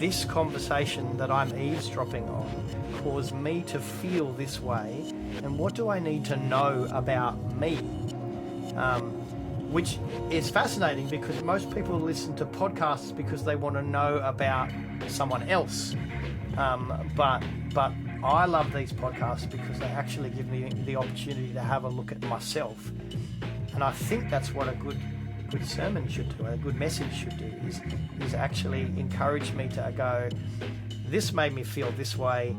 this conversation that I'm eavesdropping on caused me to feel this way, and what do I need to know about me? Which is fascinating because most people listen to podcasts because they want to know about someone else. But I love these podcasts because they actually give me the opportunity to have a look at myself. And I think that's what a good sermon should do, a good message should do, is actually encourage me to go, this made me feel this way,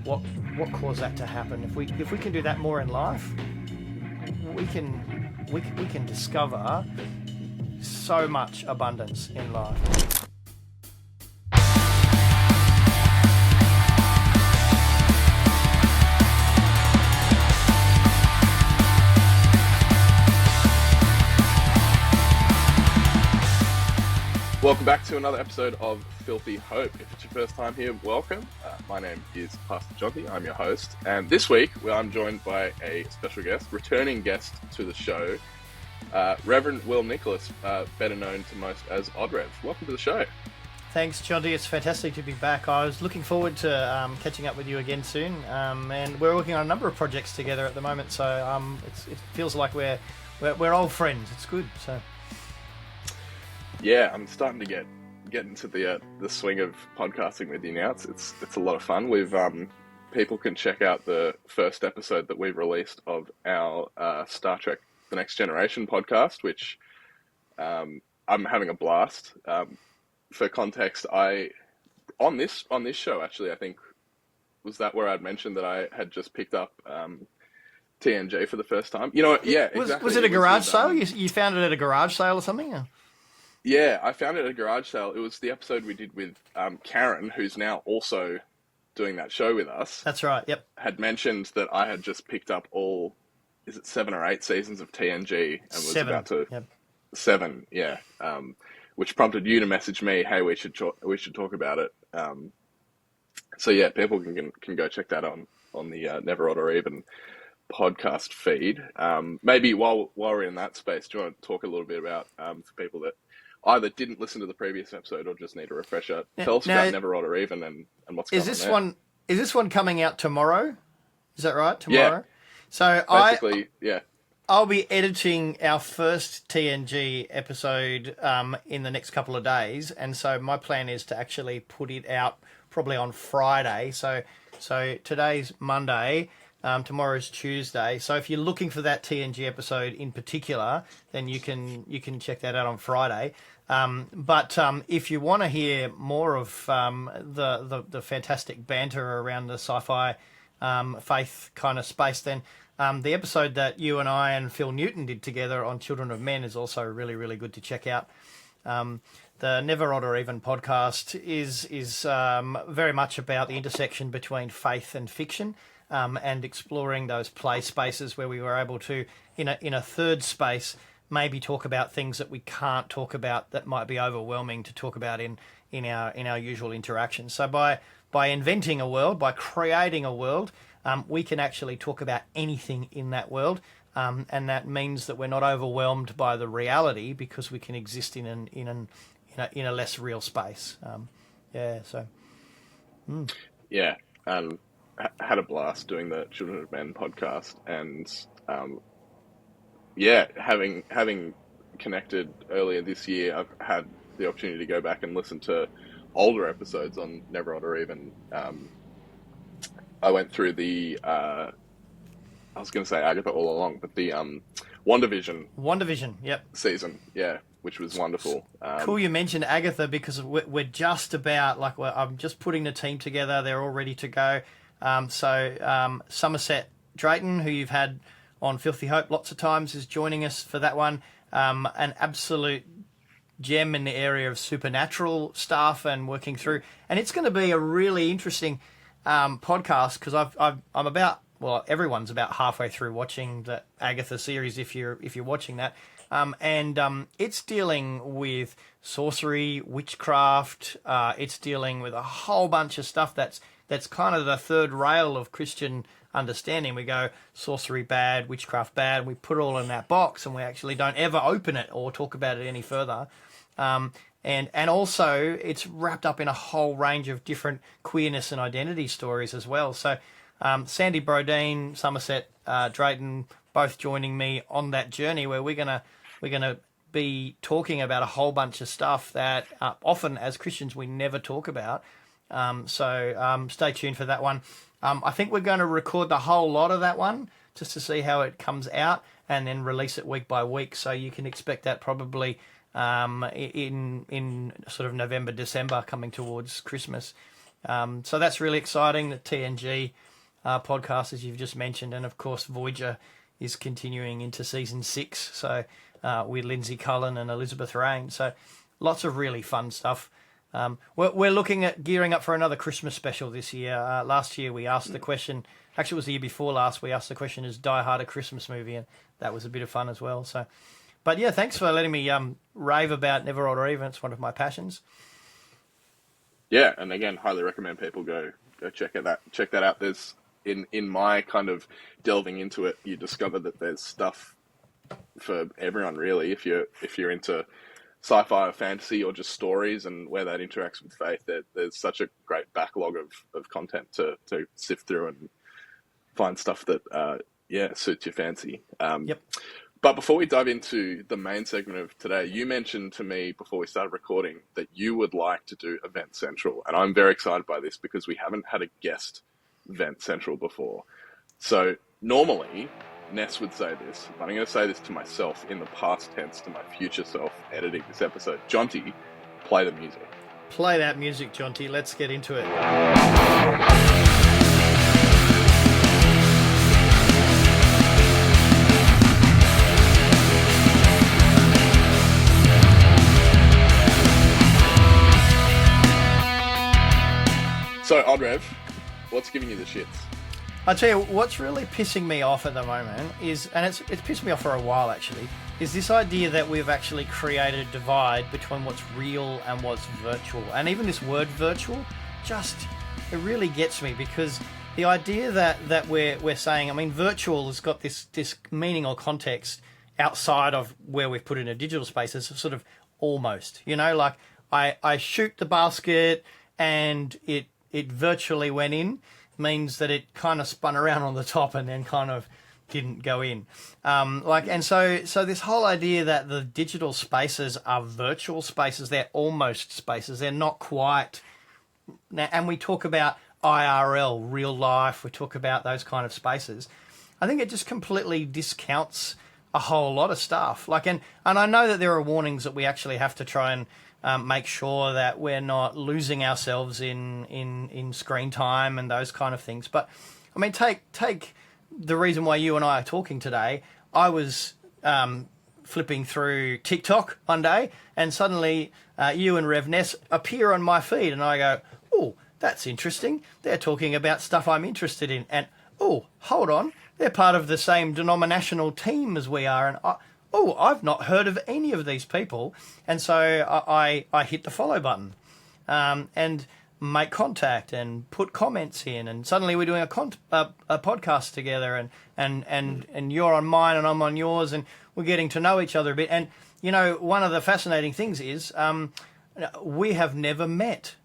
what caused that to happen? If we can do that more in life, we can discover so much abundance in life. Welcome back to another episode of Filthy Hope. If it's your first time here, welcome. My name is Pastor Jonty. I'm your host. And this week, I'm joined by a special guest, returning guest to the show, Rev Will Nicholas, better known to most as Odd Rev. Welcome to the show. Thanks, Jonty. It's fantastic to be back. I was looking forward to catching up with you again soon. And we're working on a number of projects together at the moment, so it feels like we're old friends. It's good. So. Yeah, I'm starting to get into the swing of podcasting with you now. It's a lot of fun. We've people can check out the first episode that we've released of our Star Trek: The Next Generation podcast, which I'm having a blast. For context, on this show actually, I think was that where I'd mentioned that I had just picked up TNG for the first time. You know what? Yeah, exactly. Was it a garage sale? You found it at a garage sale or something? Or? Yeah, I found it at a garage sale. It was the episode we did with Karen, who's now also doing that show with us. That's right, yep. Had mentioned that I had just picked up all, is it 7 or 8 seasons of TNG? And was 7, about to... Yep. 7, yeah. Which prompted you to message me, hey, we should talk about it. So yeah, people can go check that on the Neveroddoreven podcast feed. Maybe while we're in that space, do you want to talk a little bit about, for people that either didn't listen to the previous episode or just need a refresher, tell us about Neveroddoreven and what's going on there. Is this one coming out tomorrow? Is that right? Tomorrow? Yeah. So basically, yeah. I'll be editing our first TNG episode in the next couple of days, and so my plan is to actually put it out probably on Friday. So today's Monday. Tomorrow's Tuesday, so if you're looking for that TNG episode in particular, then you can check that out on Friday. But if you want to hear more of the fantastic banter around the sci-fi faith kind of space, then the episode that you and I and Phil Newton did together on Children of Men is also really, really good to check out. The Neveroddoreven podcast is very much about the intersection between faith and fiction. And exploring those play spaces where we were able to, in a third space, maybe talk about things that we can't talk about that might be overwhelming to talk about in our usual interactions. So by inventing a world, by creating a world, we can actually talk about anything in that world, and that means that we're not overwhelmed by the reality because we can exist in a less real space. Yeah. Had a blast doing the Children of Men podcast, and having connected earlier this year, I've had the opportunity to go back and listen to older episodes on Neveroddoreven. I went through the I was going to say Agatha all along, but the WandaVision yep, season, yeah, which was wonderful. Cool you mentioned Agatha, because we're just about, I'm just putting the team together, they're all ready to go. Somerset Drayton, who you've had on Filthy Hope lots of times, is joining us for that one. An absolute gem in the area of supernatural stuff and working through. And it's going to be a really interesting podcast, because I'm about, well, everyone's about halfway through watching the Agatha series if you're watching that. It's dealing with sorcery, witchcraft. It's dealing with a whole bunch of stuff that's kind of the third rail of Christian understanding. We go sorcery bad, witchcraft bad. We put it all in that box, and we actually don't ever open it or talk about it any further. And also it's wrapped up in a whole range of different queerness and identity stories as well. So Sandy Brodeen, Somerset, Drayton, both joining me on that journey where we're gonna be talking about a whole bunch of stuff that often as Christians we never talk about. So stay tuned for that one. I think we're going to record the whole lot of that one just to see how it comes out and then release it week by week. So you can expect that probably in sort of November, December, coming towards Christmas. So that's really exciting. The TNG podcast, as you've just mentioned, and of course Voyager is continuing into season 6. So with Lindsay Cullen and Elizabeth Rain. So lots of really fun stuff. We're looking at gearing up for another Christmas special this year. Last year we asked the question, actually it was the year before last, we asked the question, is Die Hard a Christmas movie? And that was a bit of fun as well. So, but yeah, thanks for letting me rave about Neveroddoreven. It's one of my passions. Yeah, and again, highly recommend people go check that out. There's in my kind of delving into it, you discover that there's stuff for everyone really. If you're into sci-fi or fantasy or just stories and where that interacts with faith, there's such a great backlog of content to sift through and find stuff that suits your fancy. Yep. But before we dive into the main segment of today, you mentioned to me before we started recording that you would like to do Event Central, and I'm very excited by this because we haven't had a guest Event Central before. So normally Ness would say this, but I'm going to say this to myself in the past tense to my future self editing this episode. Jonty, play the music. Play that music, Jonty. Let's get into it. So, Odd Rev, what's giving you the shits? I'll tell you, what's really pissing me off at the moment is, and it's pissed me off for a while actually, is this idea that we've actually created a divide between what's real and what's virtual. And even this word virtual, it really gets me, because the idea that we're saying, I mean, virtual has got this meaning or context outside of where we've put it in a digital space as sort of almost, like I shoot the basket and it virtually went in, means that it kind of spun around on the top and then kind of didn't go in. So this whole idea that the digital spaces are virtual spaces, they're almost spaces, they're not quite. And we talk about IRL, real life, we talk about those kind of spaces. I think it just completely discounts a whole lot of stuff. And I know that there are warnings that we actually have to try and make sure that we're not losing ourselves in screen time and those kind of things. But I mean, take the reason why you and I are talking today. I was flipping through TikTok one day, and suddenly you and Rev Ness appear on my feed, and I go, "Oh, that's interesting. They're talking about stuff I'm interested in." And oh, hold on, they're part of the same denominational team as we are, and I've not heard of any of these people. And so I hit the follow button and make contact and put comments in. And suddenly we're doing a podcast together, and you're on mine and I'm on yours, and we're getting to know each other a bit. And, one of the fascinating things is we have never met,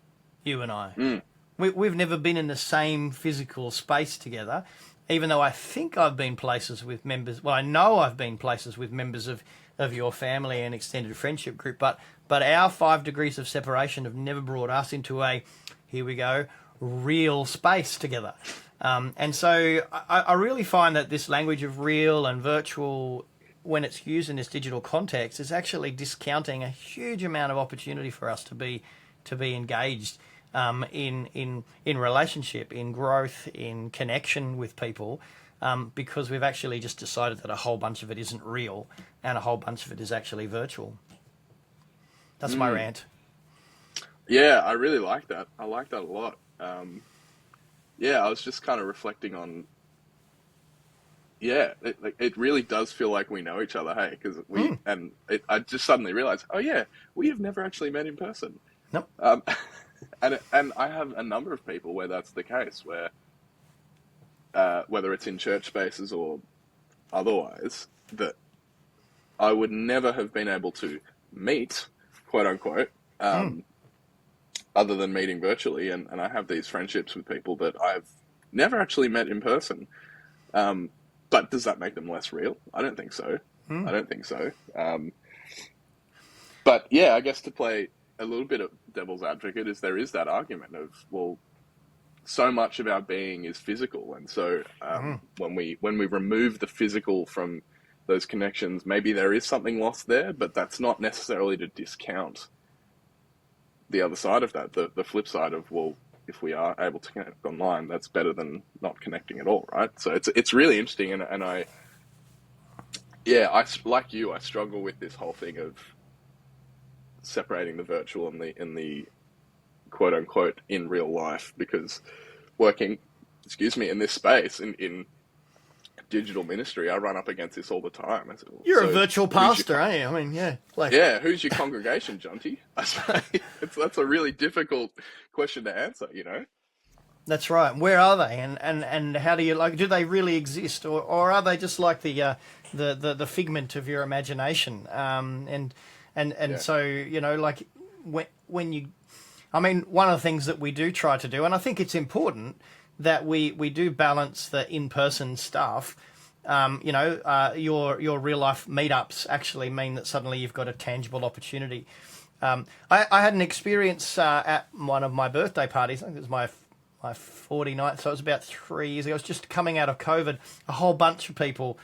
you and I. Mm. We've never been in the same physical space together. Even though I think I've been places with members, I know I've been places with members of your family and extended friendship group, but our 5 degrees of separation have never brought us into a, here we go, real space together. And so I really find that this language of real and virtual, when it's used in this digital context, is actually discounting a huge amount of opportunity for us to be engaged in relationship, in growth, in connection with people, because we've actually just decided that a whole bunch of it isn't real and a whole bunch of it is actually virtual. That's my rant. Yeah, I really like that. I like that a lot. I was just kind of reflecting on, it really does feel like we know each other, hey? Because I just suddenly realized, we have never actually met in person. Nope. And I have a number of people where that's the case, where whether it's in church spaces or otherwise, that I would never have been able to meet, quote unquote, other than meeting virtually, and I have these friendships with people that I've never actually met in person. But does that make them less real? I don't think so. I don't think so. But yeah, I guess to play a little bit of devil's advocate is there is that argument of, well, so much of our being is physical, and so when we remove the physical from those connections, maybe there is something lost there, but that's not necessarily to discount the other side of that, the flip side of, well, if we are able to connect online, that's better than not connecting at all, right? So it's really interesting, and I like you, I struggle with this whole thing of separating the virtual and the quote unquote in real life, because working, in this space in digital ministry, I run up against this all the time. I said, well, You're a virtual pastor, aren't you? I mean, yeah. Who's your congregation, Jonty? I say that's a really difficult question to answer, That's right. Where are they, and how do you do they really exist, or are they just like the figment of your imagination? So when you, I mean, one of the things that we do try to do, and I think it's important that we do balance the in-person stuff. Your real life meetups actually mean that suddenly you've got a tangible opportunity. I had an experience at one of my birthday parties. I think it was my 49th, so it was about 3 years ago. I was just coming out of COVID. A whole bunch of people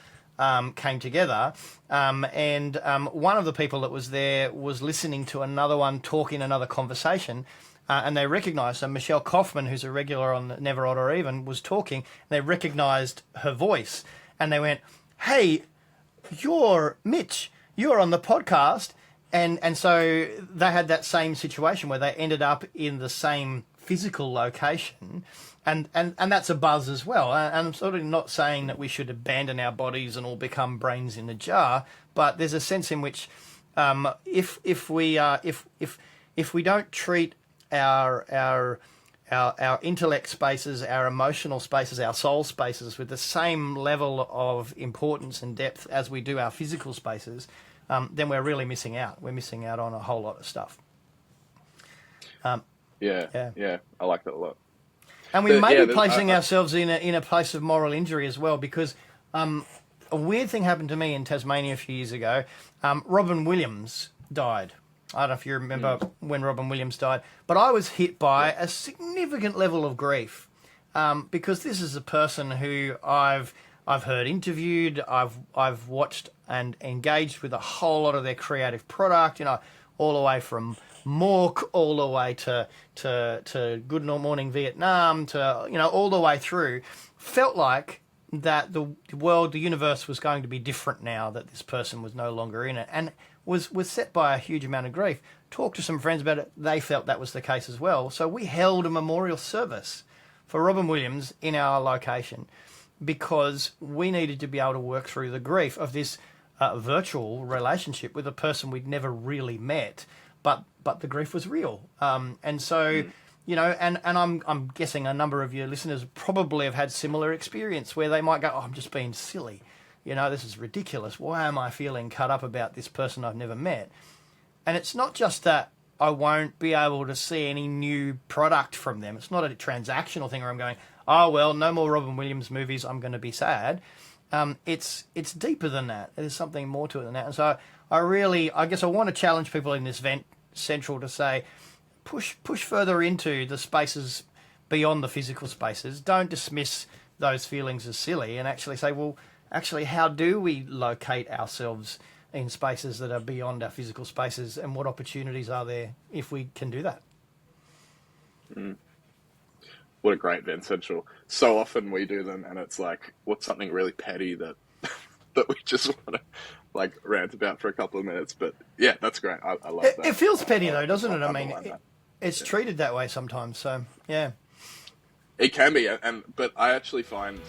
came together, and one of the people that was there was listening to another one talk in another conversation, and they recognised, and Michelle Kaufman, who's a regular on Neveroddoreven, was talking, and they recognised her voice, and they went, "Hey, you're Mitch, you're on the podcast," and so they had that same situation where they ended up in the same physical location, and that's a buzz as well. And I'm sort of not saying that we should abandon our bodies and all become brains in a jar, but there's a sense in which if we don't treat our intellect spaces, our emotional spaces, our soul spaces with the same level of importance and depth as we do our physical spaces, then we're really missing out. We're missing out on a whole lot of stuff. Yeah, I like that a lot. And we may be placing ourselves in a place of moral injury as well, because a weird thing happened to me in Tasmania a few years ago. Robin Williams died. I don't know if you remember when Robin Williams died, but I was hit by a significant level of grief, because this is a person who I've heard interviewed, I've watched and engaged with a whole lot of their creative product, all the way from Mork, all the way to Good Morning Vietnam, to all the way through. Felt like that the world, the universe was going to be different now that this person was no longer in it, and was set by a huge amount of grief. Talked to some friends about it, they felt that was the case as well. So we held a memorial service for Robin Williams in our location, because we needed to be able to work through the grief of this virtual relationship with a person we'd never really met, but the grief was real. And so, and I'm guessing a number of your listeners probably have had similar experience where they might go, "Oh, I'm just being silly. This is ridiculous. Why am I feeling cut up about this person I've never met?" And it's not just that I won't be able to see any new product from them. It's not a transactional thing where I'm going, "Oh, well, no more Robin Williams movies, I'm going to be sad." It's deeper than that. There's something more to it than that. And so I guess I want to challenge people in this event central to say, push further into the spaces beyond the physical spaces. Don't dismiss those feelings as silly, and actually say, well, actually, how do we locate ourselves in spaces that are beyond our physical spaces, and what opportunities are there if we can do that? What a great event central. So often we do them, and it's like, what's something really petty that we just want to rant about for a couple of minutes. But yeah, that's great. I love that. It feels petty though, doesn't it? I mean, it's treated that way sometimes. So yeah, it can be. But I actually find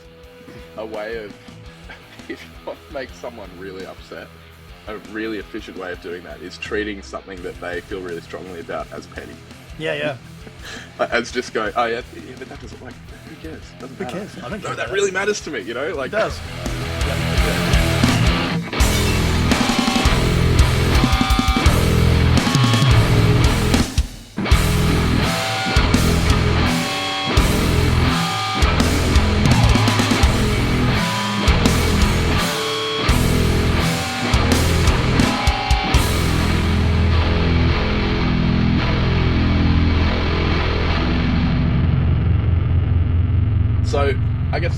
a way of, if you want to make someone really upset, a really efficient way of doing that is treating something that they feel really strongly about as petty. Yeah. As just going, oh yeah, but that doesn't, who cares? Doesn't matter. Who cares? I don't care. No, that really matters to me, It does.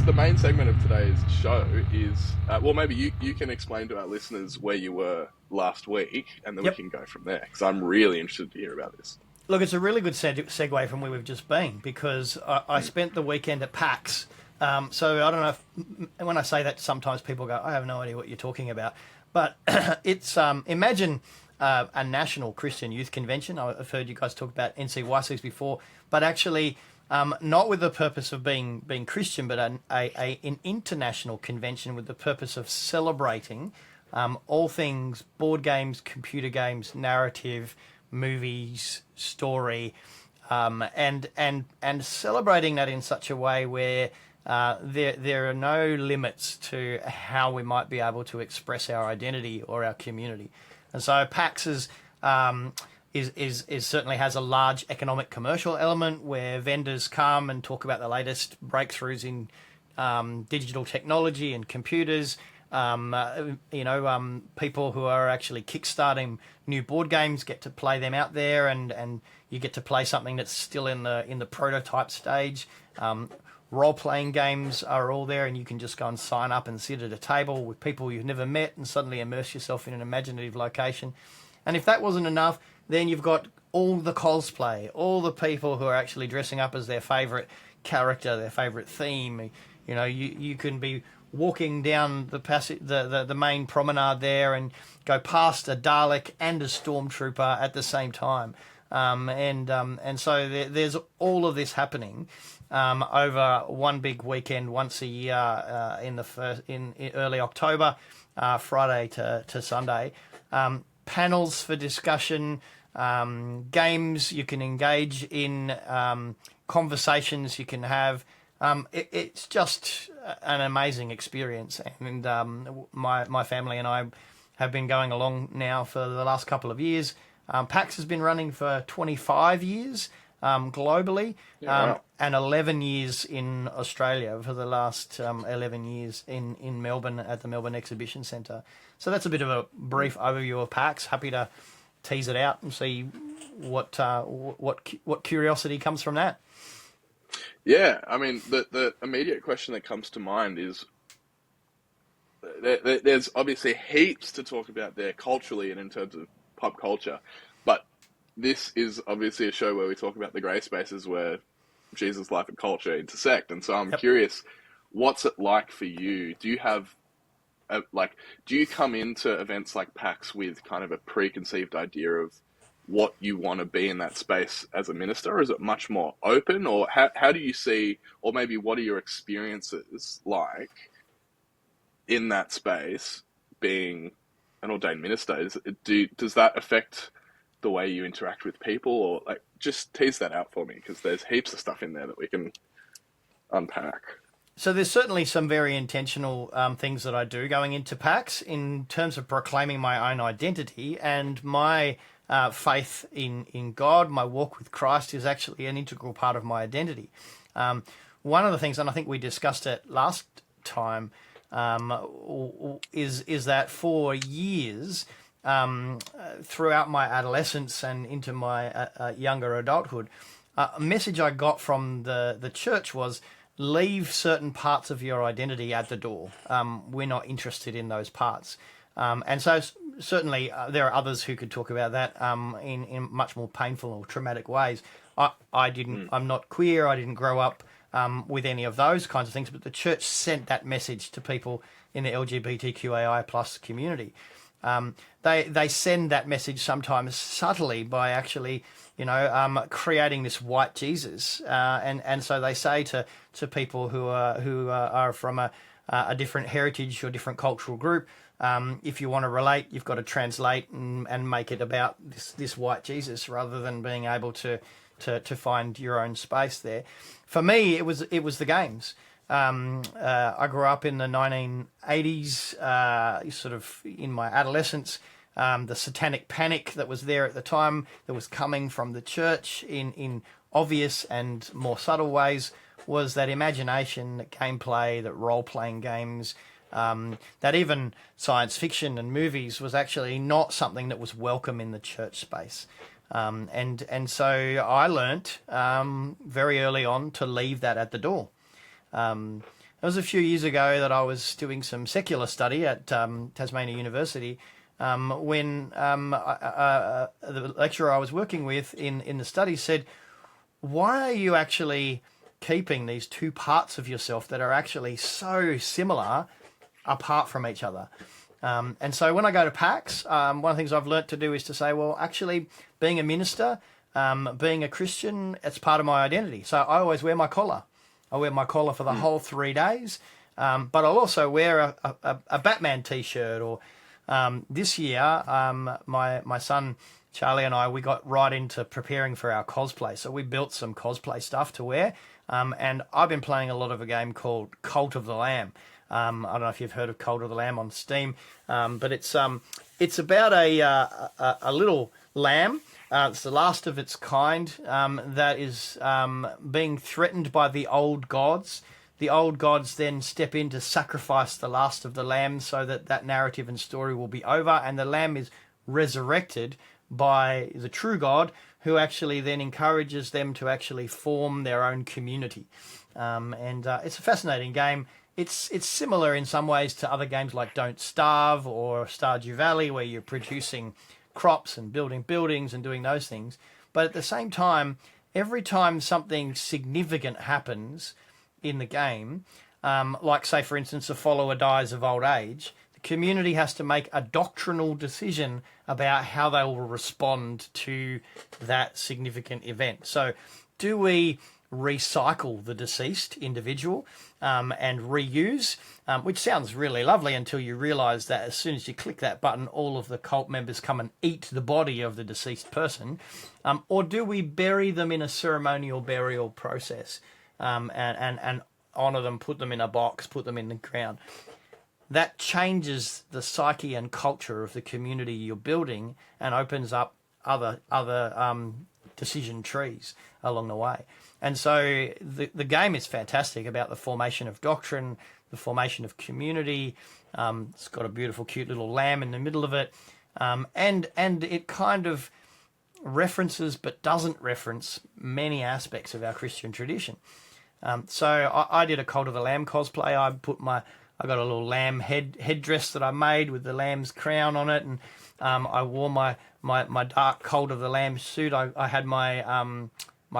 the main segment of today's show is, well, maybe you can explain to our listeners where you were last week, and then we Yep. can go from there, because I'm really interested to hear about this. Look, it's a really good segue from where we've just been, because I spent the weekend at PAX. So I don't know if, when I say that, sometimes people go, I have no idea what you're talking about. But it's, imagine a national Christian youth convention. I've heard you guys talk about NCYCs before, but actually not with the purpose of being Christian, but an international convention with the purpose of celebrating all things board games, computer games, narrative, movies, story, and celebrating that in such a way where there are no limits to how we might be able to express our identity or our community. And so PAX is certainly has a large economic commercial element where vendors come and talk about the latest breakthroughs in digital technology and computers. People who are actually kickstarting new board games get to play them out there, and you get to play something that's still in the prototype stage. Role-playing games are all there, and you can just go and sign up and sit at a table with people you've never met and suddenly immerse yourself in an imaginative location. And if that wasn't enough, then you've got all the cosplay, all the people who are actually dressing up as their favourite character, their favourite theme. You know, you can be walking down the main promenade there and go past a Dalek and a Stormtrooper at the same time. And so there's all of this happening over one big weekend once a year in early October, Friday to Sunday. Panels for discussion, games you can engage in, conversations you can have. It's just an amazing experience, and my family and I have been going along now for the last couple of years. PAX has been running for 25 years globally, and 11 years in Australia for the last 11 years in Melbourne at the Melbourne Exhibition Centre. So that's a bit of a brief overview of PAX. Happy to tease it out and see what curiosity comes from that. Yeah, I mean, the immediate question that comes to mind is there's obviously heaps to talk about there culturally and in terms of pop culture, but this is obviously a show where we talk about the grey spaces where Jesus' life and culture intersect. And so I'm curious, what's it like for you? Do you have, do you come into events like PAX with kind of a preconceived idea of what you want to be in that space as a minister, or is it much more open? Or how do you see, or maybe what are your experiences like in that space being an ordained minister? Does that affect the way you interact with people, or just tease that out for me, because there's heaps of stuff in there that we can unpack. So there's certainly some very intentional things that I do going into PAX in terms of proclaiming my own identity, and my faith in God, my walk with Christ is actually an integral part of my identity. One of the things, and I think we discussed it last time, is that for years, throughout my adolescence and into my younger adulthood, a message I got from the church was, leave certain parts of your identity at the door. We're not interested in those parts. And so certainly there are others who could talk about that in much more painful or traumatic ways. I didn't. I'm not queer. I didn't grow up with any of those kinds of things. But the church sent that message to people in the LGBTQAI plus community. They send that message sometimes subtly by actually, creating this white Jesus, and so they say to people who are from a different heritage or different cultural group, if you want to relate, you've got to translate and make it about this white Jesus rather than being able to find your own space there. For me, it was the games. I grew up in the 1980s, sort of in my adolescence. The satanic panic that was there at the time, that was coming from the church in obvious and more subtle ways, was that imagination, that gameplay, that role-playing games, that even science fiction and movies was actually not something that was welcome in the church space. And so I learnt very early on to leave that at the door. It was a few years ago that I was doing some secular study at Tasmania University when the lecturer I was working with in the study said, why are you actually keeping these two parts of yourself that are actually so similar apart from each other? And so when I go to PAX, one of the things I've learnt to do is to say, well, actually, being a minister, being a Christian, it's part of my identity. So I always wear my collar. I wear my collar for the whole 3 days, but I'll also wear a Batman T-shirt. Or this year, my son Charlie and I, we got right into preparing for our cosplay. So we built some cosplay stuff to wear, and I've been playing a lot of a game called Cult of the Lamb. I don't know if you've heard of Cult of the Lamb on Steam, but it's about a little lamb. It's the last of its kind that is being threatened by the old gods. The old gods then step in to sacrifice the last of the lambs so that narrative and story will be over, and the lamb is resurrected by the true God, who actually then encourages them to actually form their own community. And it's a fascinating game. It's similar in some ways to other games like Don't Starve or Stardew Valley, where you're producing crops and building buildings and doing those things. But at the same time, every time something significant happens in the game, like say for instance a follower dies of old age, the community has to make a doctrinal decision about how they will respond to that significant event. So do we recycle the deceased individual and reuse, which sounds really lovely until you realise that as soon as you click that button, all of the cult members come and eat the body of the deceased person, or do we bury them in a ceremonial burial process and honour them, put them in a box, put them in the ground? That changes the psyche and culture of the community you're building and opens up other decision trees along the way. And so the game is fantastic about the formation of doctrine, the formation of community. It's got a beautiful, cute little lamb in the middle of it. And it kind of references but doesn't reference many aspects of our Christian tradition. So I did a Cult of the Lamb cosplay. I got a little lamb headdress that I made with the lamb's crown on it, and I wore my dark Cult of the Lamb suit. I had my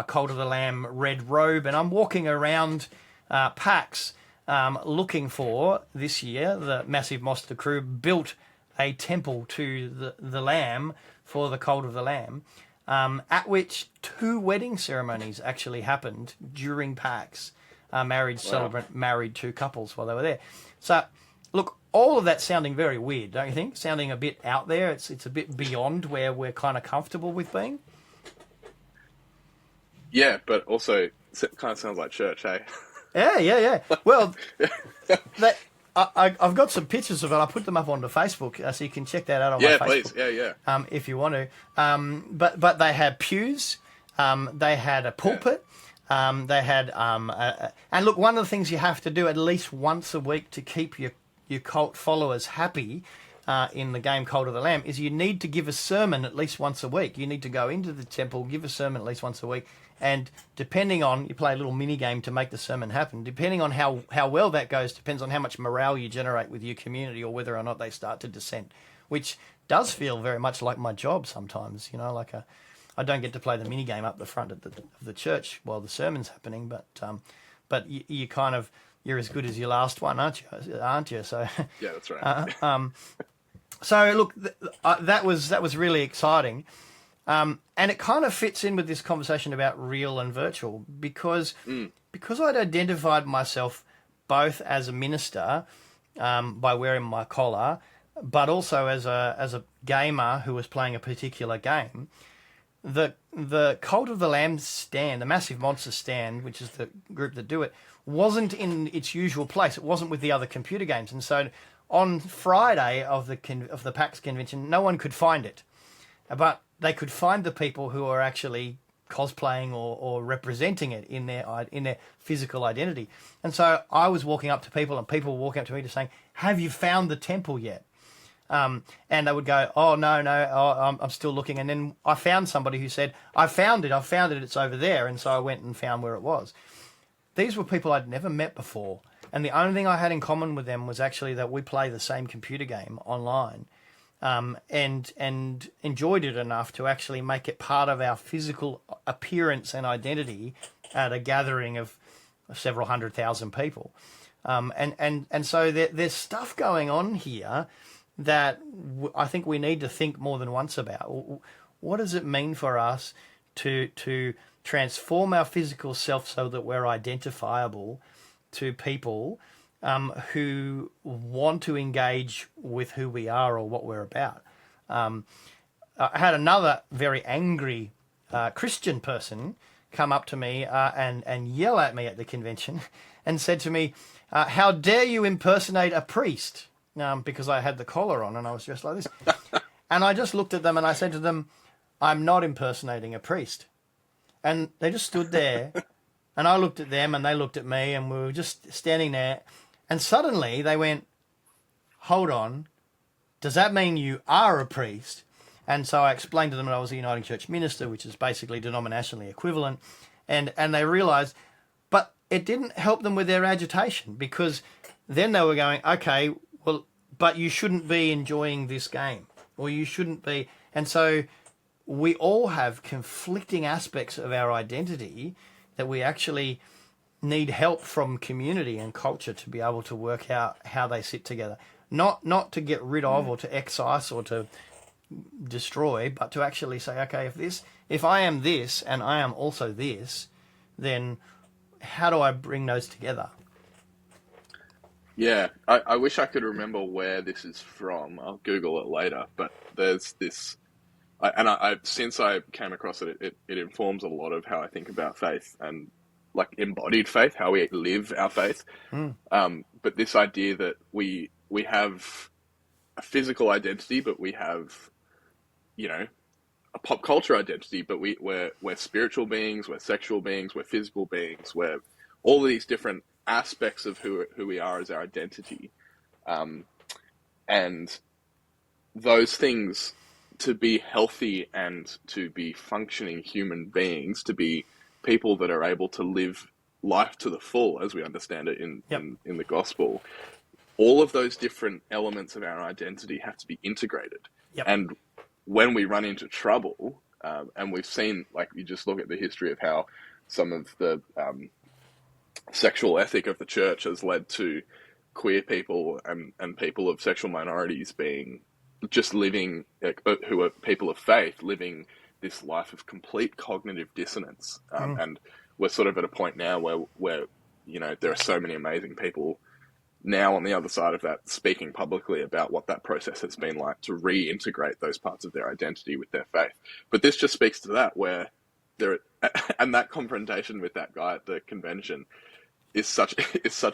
Cult of the Lamb red robe, and I'm walking around PAX looking for, this year, the Massive Monster crew built a temple to the lamb for the Cult of the Lamb, at which 2 wedding ceremonies actually happened during PAX. Married celebrant married 2 couples while they were there. So, look, all of that sounding very weird, don't you think? Sounding a bit out there. It's a bit beyond where we're kind of comfortable with being. Yeah, but also it kind of sounds like church, hey? Yeah. Well, I've got some pictures of it. I put them up onto Facebook, so you can check that out on my Facebook. Yeah, please. If you want to. But they had pews. They had a pulpit. They had and look, one of the things you have to do at least once a week to keep your cult followers happy in the game Cult of the Lamb is you need to give a sermon at least once a week. You need to go into the temple, give a sermon at least once a week, and depending on, you play a little mini game to make the sermon happen. Depending on how well that goes depends on how much morale you generate with your community or whether or not they start to dissent, which does feel very much like my job sometimes. I don't get to play the mini game up the front of the church while the sermon's happening, but you kind of, you're as good as your last one, aren't you? So yeah, that's right. So look, that was really exciting, and it kind of fits in with this conversation about real and virtual because I'd identified myself both as a minister by wearing my collar, but also as a gamer who was playing a particular game. The Cult of the Lamb stand, the Massive Monster stand, which is the group that do it, wasn't in its usual place. It wasn't with the other computer games, and so on Friday of the PAX convention, no one could find it, but they could find the people who are actually cosplaying or representing it in their physical identity. And so I was walking up to people, and people were walking up to me to saying, "Have you found the temple yet?" And they would go, "Oh, no, I'm still looking." And then I found somebody who said, I found it, it's over there. And so I went and found where it was. These were people I'd never met before. And the only thing I had in common with them was actually that we play the same computer game online, and enjoyed it enough to actually make it part of our physical appearance and identity at a gathering of several 100,000 people. And so there's stuff going on here that I think we need to think more than once about. What does it mean for us to transform our physical self so that we're identifiable to people who want to engage with who we are or what we're about? I had another very angry Christian person come up to me and yell at me at the convention and said to me, how dare you impersonate a priest? Because I had the collar on and I was dressed like this. And I just looked at them and I said to them, I'm not impersonating a priest. And they just stood there and I looked at them and they looked at me and we were just standing there. And suddenly they went, hold on, does that mean you are a priest? And so I explained to them that I was a Uniting Church minister, which is basically denominationally equivalent. And they realised, but it didn't help them with their agitation, because then they were going, okay, well, but you shouldn't be enjoying this game, or you shouldn't be. And so we all have conflicting aspects of our identity that we actually need help from community and culture to be able to work out how they sit together. Not to get rid of or to excise or to destroy, but to actually say, okay, if I am this and I am also this, then how do I bring those together? Yeah, I wish I could remember where this is from. I'll Google it later. But there's this, I since I came across it, it informs a lot of how I think about faith and like embodied faith, how we live our faith. But this idea that we have a physical identity, but we have, a pop culture identity, but we're spiritual beings, we're sexual beings, we're physical beings, we're all of these different aspects of who we are as our identity. And those things, to be healthy and to be functioning human beings, to be people that are able to live life to the full, as we understand it in the gospel, all of those different elements of our identity have to be integrated. And when we run into trouble, and we've seen, like, you just look at the history of how some of the sexual ethic of the church has led to queer people and people of sexual minorities being just living, who are people of faith, living this life of complete cognitive dissonance. And we're sort of at a point now where there are so many amazing people now on the other side of that speaking publicly about what that process has been like to reintegrate those parts of their identity with their faith. But this just speaks to that, where and that confrontation with that guy at the convention is such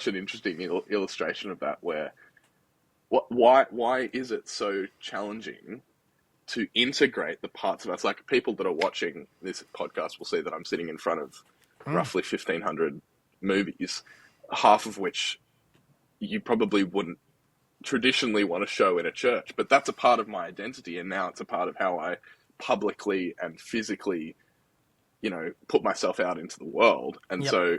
an interesting illustration of that, where why is it so challenging to integrate the parts of us? Like, people that are watching this podcast will see that I'm sitting in front of roughly 1,500 movies, half of which you probably wouldn't traditionally want to show in a church, but that's a part of my identity, and now it's a part of how I publicly and physically, put myself out into the world. And so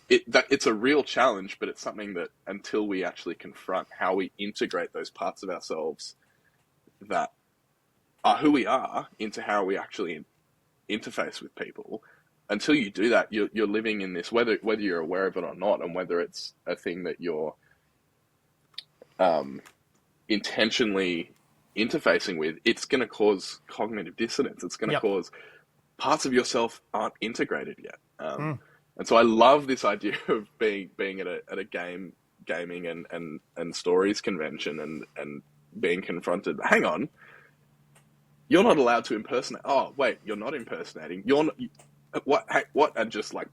it's a real challenge, but it's something that, until we actually confront how we integrate those parts of ourselves that are who we are into how we actually interface with people, until you do that, you're living in this, whether you're aware of it or not, and whether it's a thing that you're intentionally interfacing with, it's going to cause cognitive dissonance. It's going to cause parts of yourself aren't integrated yet. And so I love this idea of being at a gaming and stories convention and being confronted. Hang on, you're not allowed to impersonate. Oh wait, you're not impersonating. You're not. What? And just like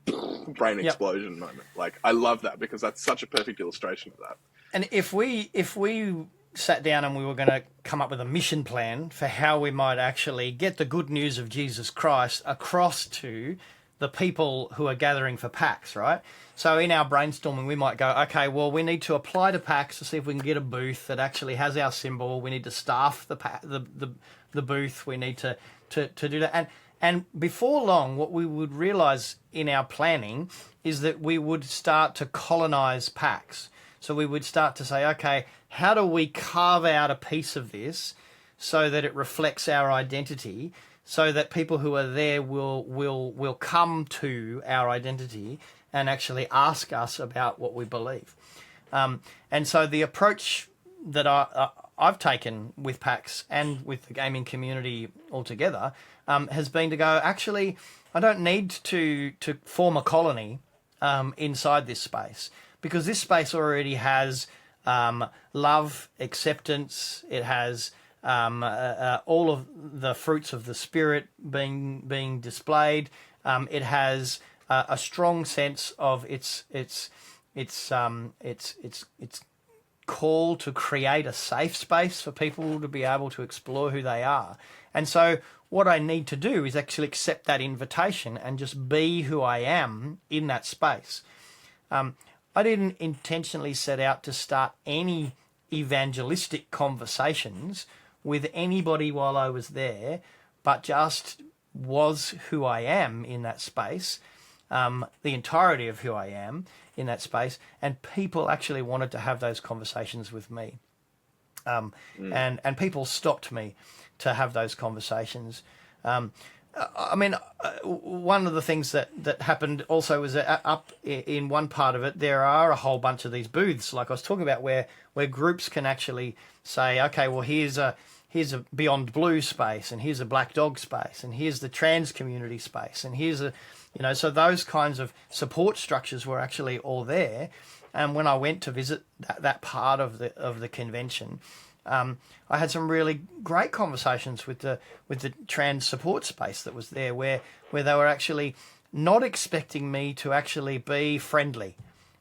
brain explosion moment. Like, I love that, because that's such a perfect illustration of that. And if we sat down and we were going to come up with a mission plan for how we might actually get the good news of Jesus Christ across to the people who are gathering for PAX, right? So in our brainstorming, we might go, okay, well, we need to apply to PAX to see if we can get a booth that actually has our symbol. We need to staff the booth. We need to do that. And before long, what we would realize in our planning is that we would start to colonize PAX. So we would start to say, okay, how do we carve out a piece of this so that it reflects our identity, so that people who are there will come to our identity and actually ask us about what we believe. And so the approach that I've taken with PAX and with the gaming community altogether has been to go, actually, I don't need to form a colony inside this space, because this space already has love, acceptance. It has all of the fruits of the Spirit being displayed. It has a strong sense of its call to create a safe space for people to be able to explore who they are. And so what I need to do is actually accept that invitation and just be who I am in that space. I didn't intentionally set out to start any evangelistic conversations with anybody while I was there, but just was who I am in that space, the entirety of who I am in that space, and people actually wanted to have those conversations with me. And people stopped me to have those conversations. I mean, one of the things that happened also was that up in one part of it, there are a whole bunch of these booths, like I was talking about, where groups can actually say, okay, well, here's a Beyond Blue space, and here's a Black Dog space, and here's the trans community space, and here's so those kinds of support structures were actually all there. And when I went to visit that part of the convention, I had some really great conversations with the trans support space that was there, where they were actually not expecting me to actually be friendly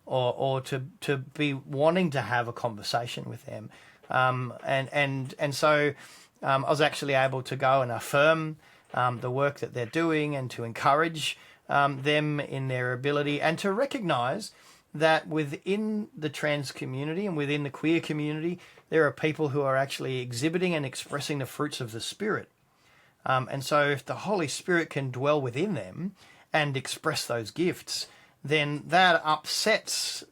or to be wanting to have a conversation with them. And so I was actually able to go and affirm the work that they're doing, and to encourage them in their ability, and to recognise that within the trans community and within the queer community, there are people who are actually exhibiting and expressing the fruits of the Spirit. And so if the Holy Spirit can dwell within them and express those gifts, then that upsets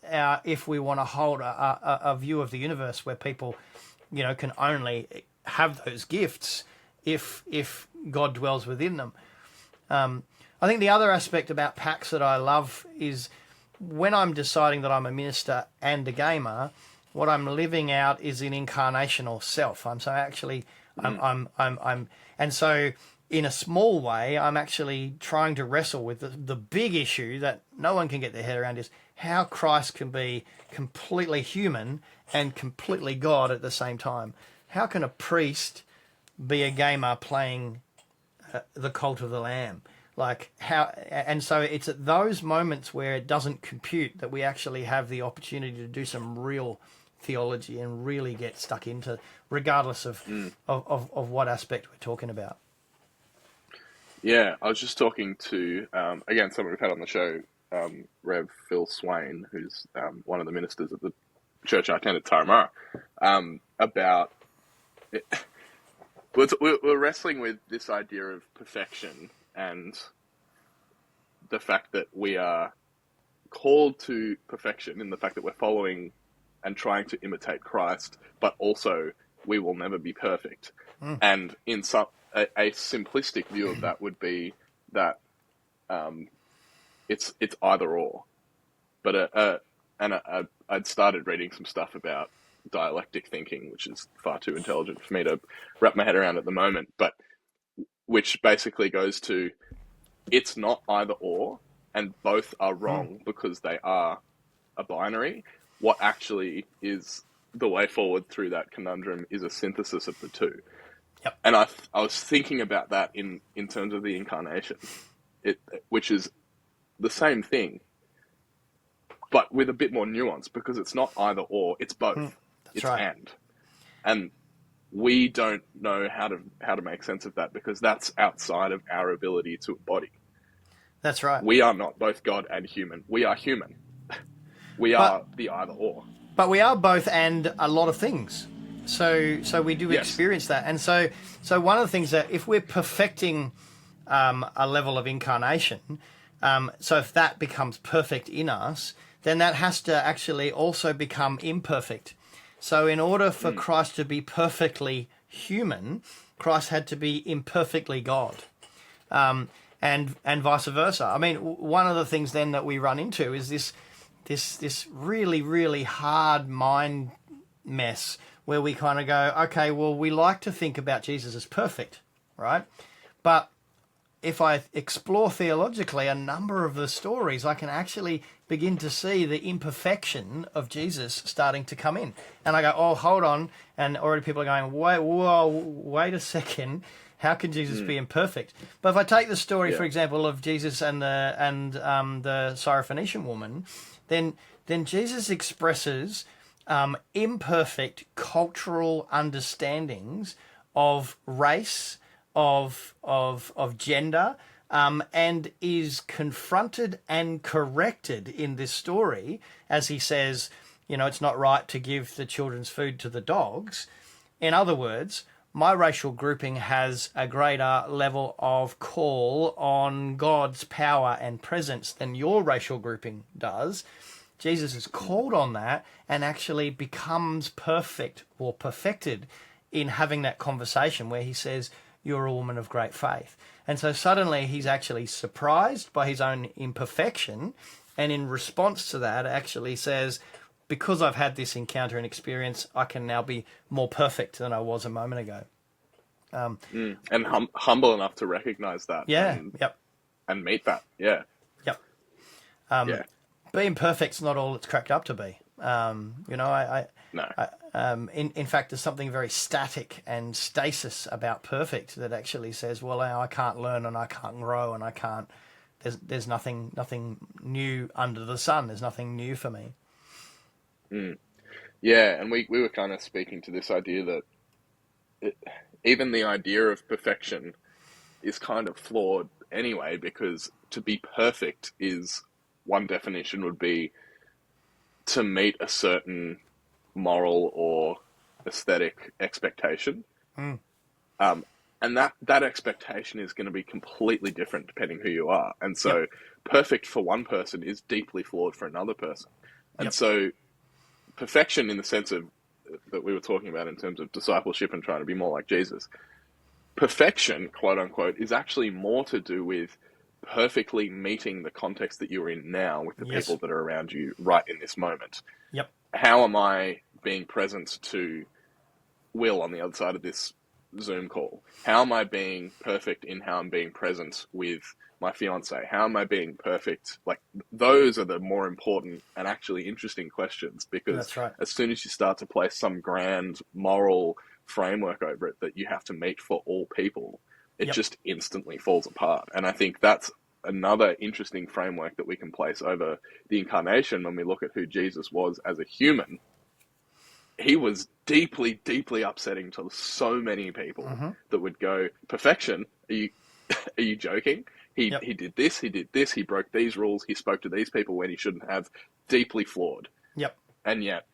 if we want to hold a view of the universe where people, can only have those gifts if God dwells within them. I think the other aspect about PAX that I love is when I'm deciding that I'm a minister and a gamer, what I'm living out is an incarnational self. I'm and so in a small way, I'm actually trying to wrestle with the big issue that no one can get their head around, is how Christ can be completely human and completely God at the same time. How can a priest be a gamer playing the Cult of the Lamb? Like how, and so it's at those moments where it doesn't compute that we actually have the opportunity to do some real theology and really get stuck into, regardless of what aspect we're talking about. Yeah, I was just talking to, again, someone we've had on the show, Rev Phil Swain, who's one of the ministers of the church I attend at Taramara, about it. We're wrestling with this idea of perfection and the fact that we are called to perfection in the fact that we're following and trying to imitate Christ, but also we will never be perfect. And in a simplistic view of that would be that it's either or. But I'd started reading some stuff about dialectic thinking, which is far too intelligent for me to wrap my head around at the moment, but which basically goes to, it's not either or, and both are wrong because they are a binary. What actually is the way forward through that conundrum is a synthesis of the two. Yep. And I was thinking about that in terms of the incarnation, which is the same thing, but with a bit more nuance, because it's not either or, it's both. It's right. And we don't know how to make sense of that, because that's outside of our ability to embody. That's right. We are not both God and human. We are human. We are the either or. But we are both and a lot of things. So we do experience that. And so one of the things that if we're perfecting a level of incarnation. So if that becomes perfect in us, then that has to actually also become imperfect. So in order for Christ to be perfectly human, Christ had to be imperfectly God, and vice versa. I mean, one of the things then that we run into is this really, really hard mind mess where we kind of go, okay, well, we like to think about Jesus as perfect, right? But if I explore theologically a number of the stories, I can actually begin to see the imperfection of Jesus starting to come in. And I go, oh, hold on. And already people are going, wait a second. How can Jesus be imperfect? But if I take the story, for example, of Jesus and the Syrophoenician woman, then Jesus expresses imperfect cultural understandings of race, of gender, and is confronted and corrected in this story as he says, it's not right to give the children's food to the dogs. In other words, my racial grouping has a greater level of call on God's power and presence than your racial grouping does. Jesus is called on that and actually becomes perfect or perfected in having that conversation where he says, you're a woman of great faith. And so suddenly he's actually surprised by his own imperfection, and in response to that actually says, because I've had this encounter and experience, I can now be more perfect than I was a moment ago. And humble enough to recognize that. And meet that. Yeah. Yep. Being perfect's not all it's cracked up to be. In fact, there's something very static and stasis about perfect that actually says, well, I can't learn and I can't grow and I can't. There's nothing new under the sun. There's nothing new for me. Yeah, and we were kind of speaking to this idea that even the idea of perfection is kind of flawed anyway, because to be perfect is, one definition would be to meet a certain moral or aesthetic expectation. And that expectation is going to be completely different depending who you are. And so perfect for one person is deeply flawed for another person. And so perfection, in the sense of that we were talking about in terms of discipleship and trying to be more like Jesus, perfection, quote unquote, is actually more to do with perfectly meeting the context that you're in now with the people that are around you right in this moment. How am I being present to Will on the other side of this Zoom call? How am I being perfect in how I'm being present with my fiance? How am I being perfect? Like, those are the more important and actually interesting questions, because as soon as you start to place some grand moral framework over it that you have to meet for all people, it just instantly falls apart. And I think that's another interesting framework that we can place over the incarnation when we look at who Jesus was as a human. He was deeply, deeply upsetting to so many people that would go, perfection? Are you joking? He did this, he broke these rules, he spoke to these people when he shouldn't have. Deeply flawed. And yet,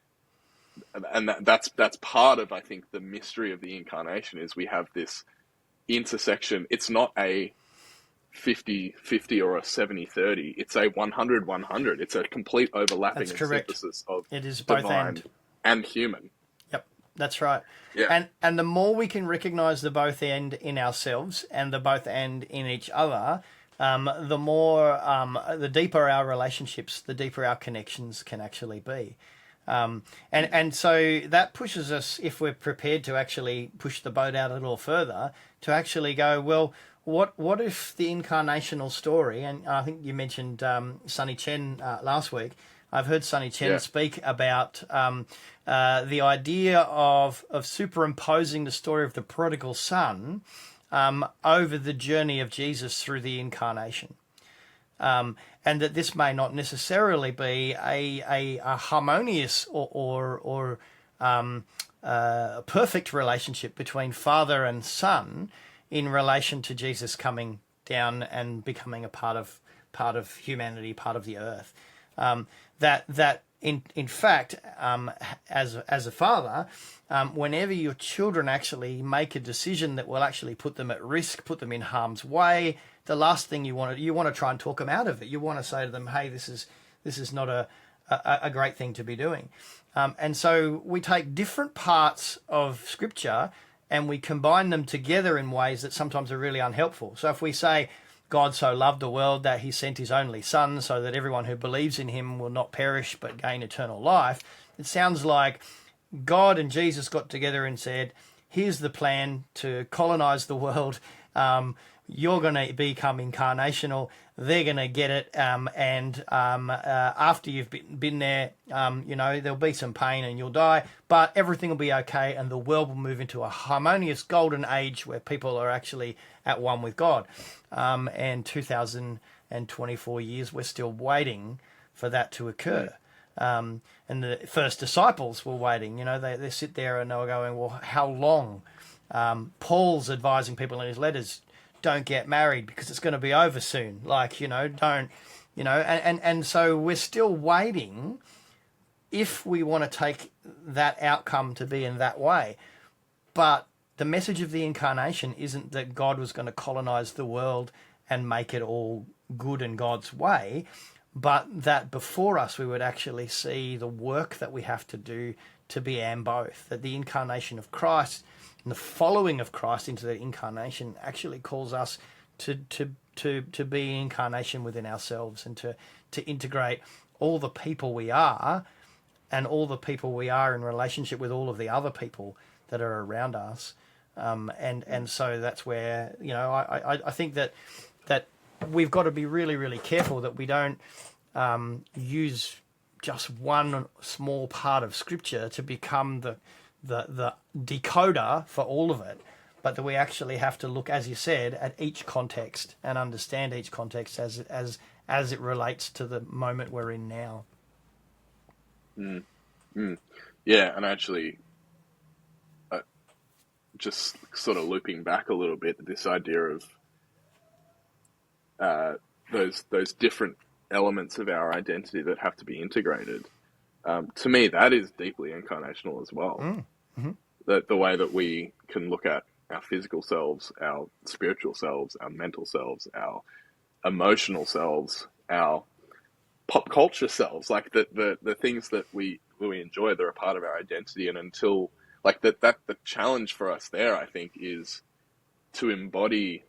and that's part of, I think, the mystery of the incarnation, is we have this intersection. It's not a 50-50 or a 70-30. It's a 100-100. It's a complete overlapping and synthesis of it is both divine and human. That's right. And the more we can recognize the both end in ourselves and the both end in each other, the more, the deeper our relationships, the deeper our connections can actually be. And so that pushes us, if we're prepared to actually push the boat out a little further, to actually go, well, what if the incarnational story, and I think you mentioned Sonny Chen last week. I've heard Sonny Chen speak about the idea of superimposing the story of the prodigal son over the journey of Jesus through the incarnation. And that this may not necessarily be a harmonious or perfect relationship between father and son in relation to Jesus coming down and becoming a part of humanity, part of the earth. That in fact, as a father, whenever your children actually make a decision that will actually put them at risk, put them in harm's way, the last thing you want to try and talk them out of it. You want to say to them, "Hey, this is not a great thing to be doing." And so we take different parts of Scripture and we combine them together in ways that sometimes are really unhelpful. So if we say, God so loved the world that he sent his only son so that everyone who believes in him will not perish but gain eternal life, it sounds like God and Jesus got together and said, here's the plan to colonize the world. You're going to become incarnational. They're going to get it. And after you've been there, there'll be some pain and you'll die, but everything will be okay. And the world will move into a harmonious golden age where people are actually at one with God. And 2024 years, we're still waiting for that to occur. And the first disciples were waiting. They sit there and they were going, well, how long? Paul's advising people in his letters, don't get married because it's going to be over soon. And so we're still waiting if we want to take that outcome to be in that way. But the message of the incarnation isn't that God was going to colonize the world and make it all good in God's way, but that before us we would actually see the work that we have to do to be and both. That the incarnation of Christ and the following of Christ into the incarnation actually calls us to be incarnation within ourselves and to integrate all the people we are and all the people we are in relationship with all of the other people that are around us. And so that's where, I think that we've got to be really, really careful that we don't use just one small part of Scripture to become the decoder for all of it, but that we actually have to look, as you said, at each context and understand each context as it relates to the moment we're in now. Yeah, and actually, just sort of looping back a little bit, this idea of those different elements of our identity that have to be integrated. To me, that is deeply incarnational as well. Mm-hmm. The way that we can look at our physical selves, our spiritual selves, our mental selves, our emotional selves, our pop culture selves, like the things that we enjoy, they're a part of our identity. And until the challenge for us there, I think, is to embody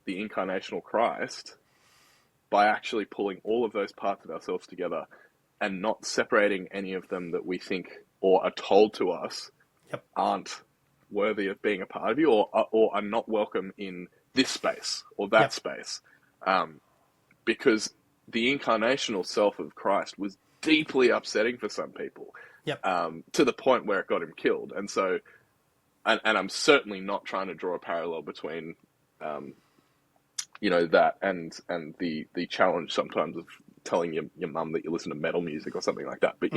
the incarnational Christ by actually pulling all of those parts of ourselves together and not separating any of them that we think or are told to us aren't worthy of being a part of you or are not welcome in this space or that space. Because the incarnational self of Christ was deeply upsetting for some people, to the point where it got him killed. And so, and I'm certainly not trying to draw a parallel between, that and the challenge sometimes of telling your mum that you listen to metal music or something like that. But,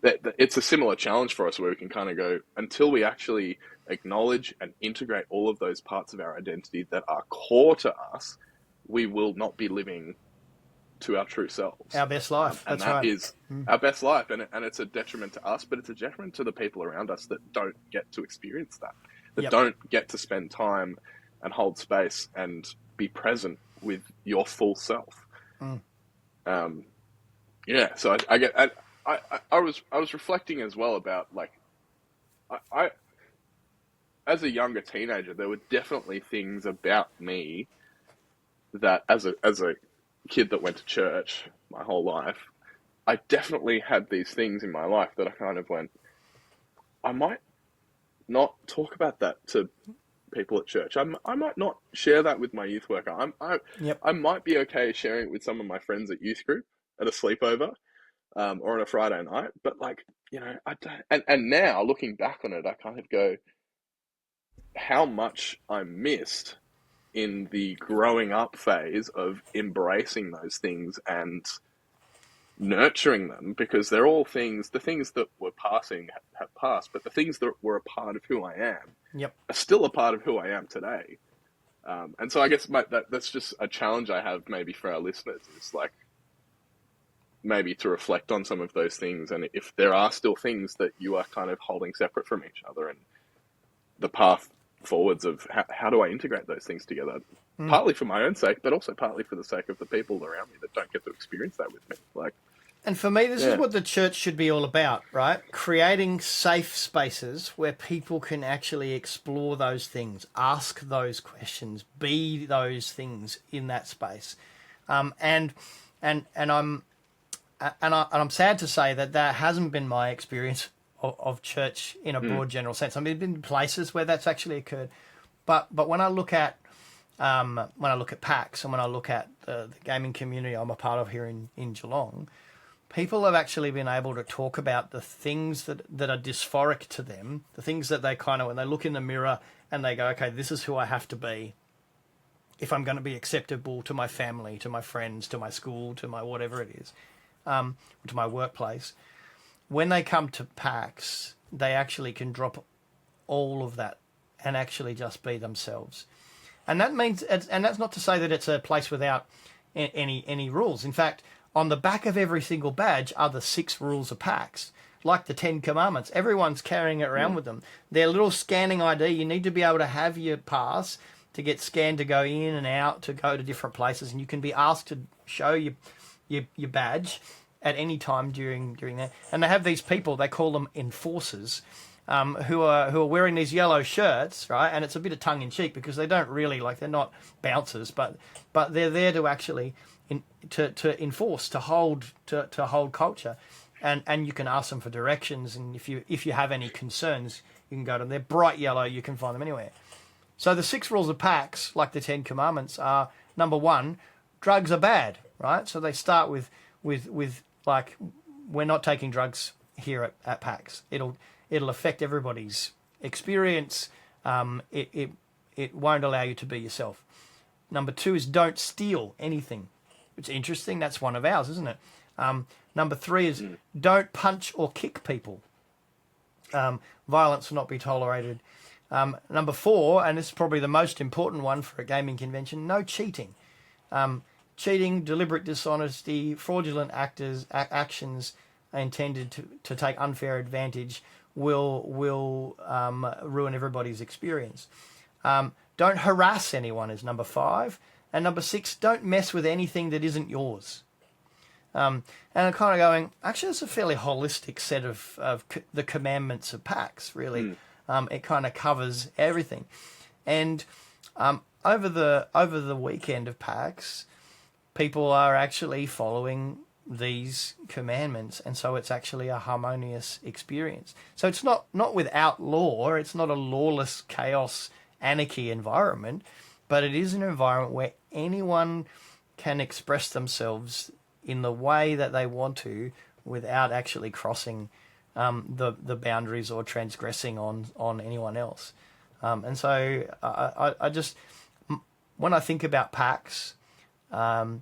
that it's a similar challenge for us where we can kind of go, until we actually acknowledge and integrate all of those parts of our identity that are core to us, we will not be living to our true selves. Our best life. And That's that right. is our best life. And it's a detriment to us, but it's a detriment to the people around us that don't get to experience that don't get to spend time and hold space and be present with your full self. So I was reflecting as well about, like, I as a younger teenager, there were definitely things about me that as a kid that went to church my whole life, I definitely had these things in my life that I kind of went, I might not talk about that to people at church. I might not share that with my youth worker. I might be okay sharing it with some of my friends at youth group at a sleepover, or on a Friday night. But I don't. And now looking back on it, I kind of go, how much I missed in the growing up phase of embracing those things and nurturing them, because they're all things, the things that were passing have passed, but the things that were a part of who I am are still a part of who I am today. And so I guess that's just a challenge I have maybe for our listeners, is like, maybe to reflect on some of those things, and if there are still things that you are kind of holding separate from each other, and the path forwards of how do I integrate those things together, partly for my own sake, but also partly for the sake of the people around me that don't get to experience that with me. Like, And for me, this is yeah, what the church should be all about, right? Creating safe spaces where people can actually explore those things, ask those questions, be those things in that space. And I'm I'm sad to say that that hasn't been my experience of church in a broad general sense. I mean, there've been places where that's actually occurred, but when I look at PAX and when I look at the gaming community I'm a part of here in Geelong, people have actually been able to talk about the things that are dysphoric to them, the things that they kind of, when they look in the mirror and they go, okay, this is who I have to be if I'm going to be acceptable to my family, to my friends, to my school, to my whatever it is, to my workplace. When they come to PAX, they actually can drop all of that and actually just be themselves. And that means, and that's not to say that it's a place without any rules. In fact, on the back of every single badge are the 6 rules of PAX, like the 10 Commandments. Everyone's carrying it around with them. Their little scanning ID. You need to be able to have your pass to get scanned to go in and out, to go to different places, and you can be asked to show your badge at any time during that. And they have these people, they call them enforcers, who are wearing these yellow shirts, right? And it's a bit of tongue in cheek because they don't really, like, they're not bouncers, but they're there to actually to enforce, to hold culture, and you can ask them for directions, and if you have any concerns, you can go to them. They're bright yellow, you can find them anywhere. So the 6 rules of PAX, like the 10 Commandments, are, number 1, drugs are bad, right? So they start with like, we're not taking drugs here at PAX. It'll affect everybody's experience. It won't allow you to be yourself. Number 2 is don't steal anything. It's interesting. That's one of ours, isn't it? Number 3 is don't punch or kick people. Violence will not be tolerated. Number 4, and this is probably the most important one for a gaming convention, no cheating. Cheating, deliberate dishonesty, fraudulent actions intended to take unfair advantage will ruin everybody's experience. Don't harass anyone is number 5. And number 6, don't mess with anything that isn't yours. And I'm kind of going, actually, it's a fairly holistic set of the commandments of PAX, really. It kind of covers everything. And over the weekend of PAX, people are actually following these commandments, and so it's actually a harmonious experience. So it's not without law. It's not a lawless chaos anarchy environment, but it is an environment where anyone can express themselves in the way that they want to without actually crossing the boundaries or transgressing on anyone else. And so I just, when I think about PAX, I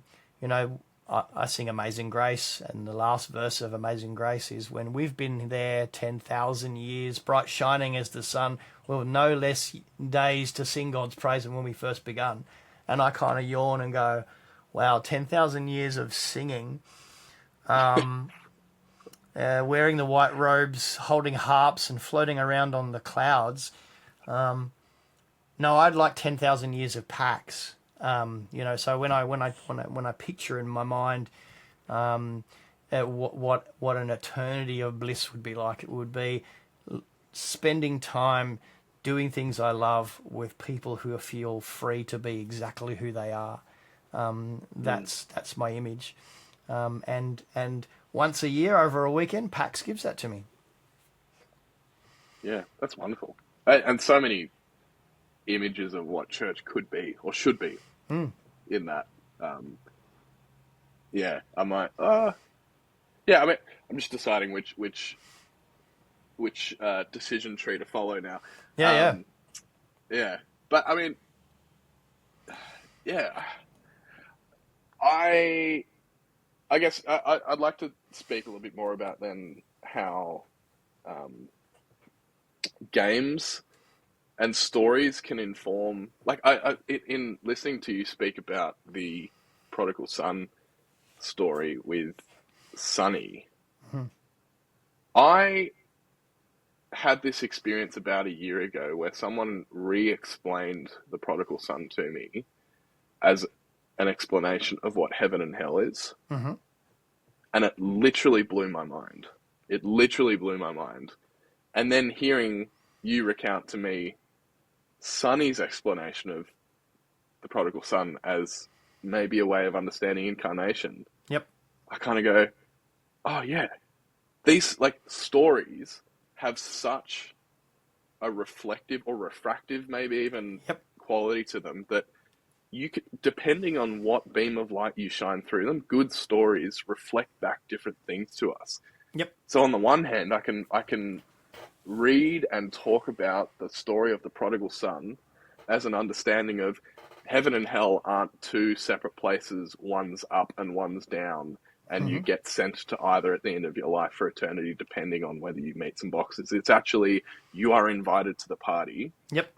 sing Amazing Grace, and the last verse of Amazing Grace is, when we've been there 10,000 years, bright shining as the sun, we'll have no less days to sing God's praise than when we first begun. And I kind of yawn and go, wow, 10,000 years of singing, wearing the white robes, holding harps and floating around on the clouds. No, I'd like 10,000 years of PAX. So when I picture in my mind what an eternity of bliss would be like, it would be spending time doing things I love with people who feel free to be exactly who they are. That's my image, and once a year over a weekend, PAX gives that to me. Yeah, that's wonderful. And so many images of what church could be or should be in that. Yeah, I might. Yeah, I mean, I'm just deciding which decision tree to follow now. Yeah. Yeah, but I mean, yeah, I guess I'd like to speak a little bit more about then how games and stories can inform. Like, in listening to you speak about the prodigal son story with Sonny. Hmm. I had this experience about a year ago where someone re-explained the prodigal son to me as an explanation of what heaven and hell is. Mm-hmm. And it literally blew my mind. It literally blew my mind. And then hearing you recount to me Sonny's explanation of the prodigal son as maybe a way of understanding incarnation, Yep. I kind of go, oh yeah, these like stories have such a reflective or refractive, maybe even Yep. quality to them that you could, depending on what beam of light you shine through them, good stories reflect back different things to us. Yep. So on the one hand, I can read and talk about the story of the prodigal son as an understanding of heaven and hell aren't two separate places, one's up and one's down, and you Mm-hmm. get sent to either at the end of your life for eternity, depending on whether you meet some boxes. It's actually, you are invited to the party. Yep.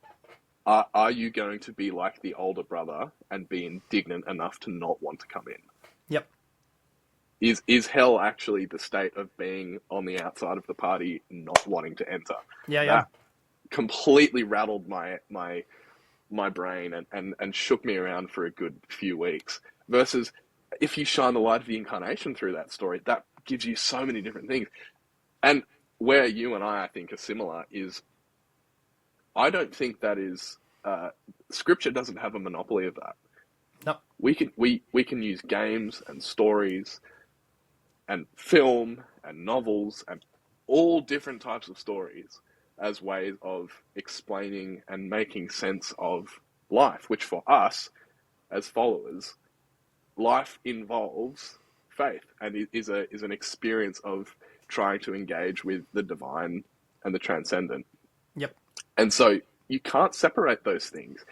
Are you going to be like the older brother and be indignant enough to not want to come in? Yep. Is hell actually the state of being on the outside of the party, not wanting to enter? Yeah. Yeah. That completely rattled my brain and shook me around for a good few weeks. Versus if you shine the light of the incarnation through that story, that gives you so many different things. And where you and I think, are similar is I don't think that is scripture doesn't have a monopoly of that. Nope. We can use games and stories and film and novels and all different types of stories as ways of explaining and making sense of life, which for us as followers, life involves faith and is an experience of trying to engage with the divine and the transcendent. Yep. And so you can't separate those things.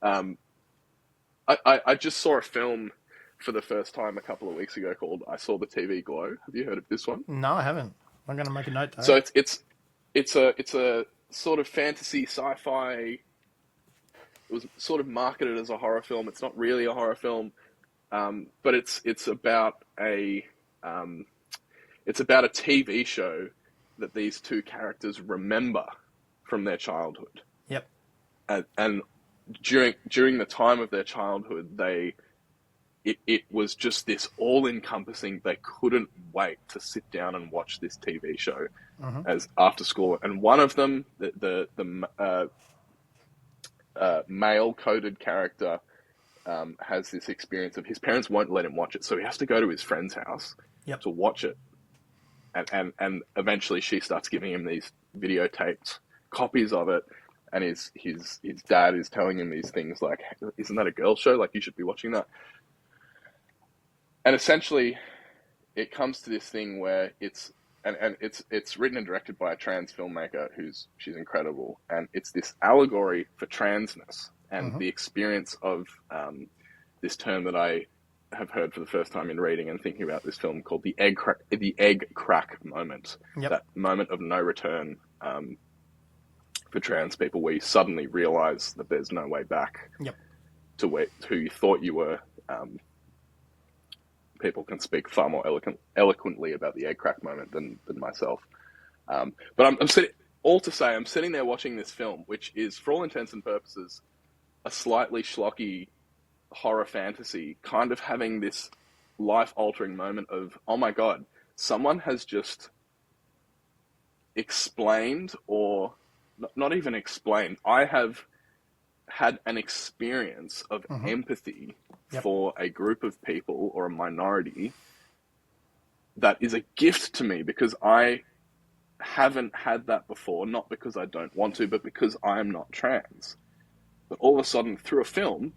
I just saw a film for the first time a couple of weeks ago called I Saw the TV Glow. Have you heard of this one? No, I haven't. I'm going to make a note though. So it's a sort of fantasy sci-fi. It was sort of marketed as a horror film. It's not really a horror film, but it's about a TV show that these two characters remember from their childhood. Yep. And during the time of their childhood, it was just this all-encompassing. They couldn't wait to sit down and watch this TV show Mm-hmm. as after school. And one of them, the male-coded character, has this experience of his parents won't let him watch it, so he has to go to his friend's house Yep. to watch it. And eventually she starts giving him these videotaped copies of it, and his dad is telling him these things like, isn't that a girl show? Like, you should be watching that. And essentially it comes to this thing where it's written and directed by a trans filmmaker she's incredible, and it's this allegory for transness and Mm-hmm. the experience of this term that I have heard for the first time in reading and thinking about this film, called the egg crack moment. Yep. That moment of no return for trans people, where you suddenly realize that there's no way back. Yep. To who you thought you were. People can speak far more eloquently about the egg crack moment than myself. But I'm sitting, all to say, I'm sitting there watching this film, which is, for all intents and purposes, a slightly schlocky horror fantasy, kind of having this life-altering moment of, oh my God, someone has just explained, or not even explained, I have had an experience of Mm-hmm. empathy Yep. for a group of people or a minority that is a gift to me, because I haven't had that before, not because I don't want to, but because I'm not trans. But all of a sudden, through a film,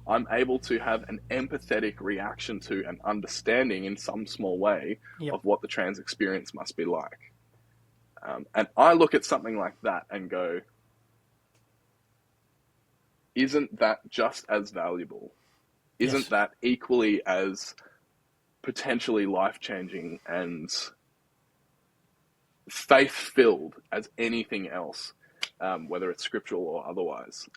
I'm able to have an empathetic reaction to and understanding in some small way Yep. of what the trans experience must be like. And I look at something like that and go, isn't that just as valuable? Isn't Yes. that equally as potentially life-changing and faith-filled as anything else, whether it's scriptural or otherwise?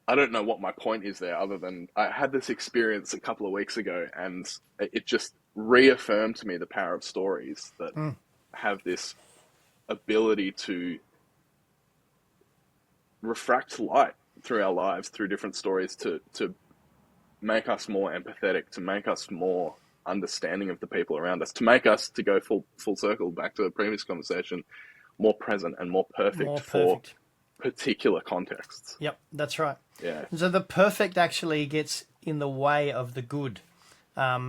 I don't know what my point is there, other than I had this experience a couple of weeks ago, and it just reaffirmed to me the power of stories that have this ability to refract light through our lives, through different stories, to make us more empathetic, to make us more understanding of the people around us, to make us, to go full circle back to the previous conversation, more present and more perfect More for perfect. particular contexts. Yep, that's right. Yeah. So the perfect actually gets in the way of the good,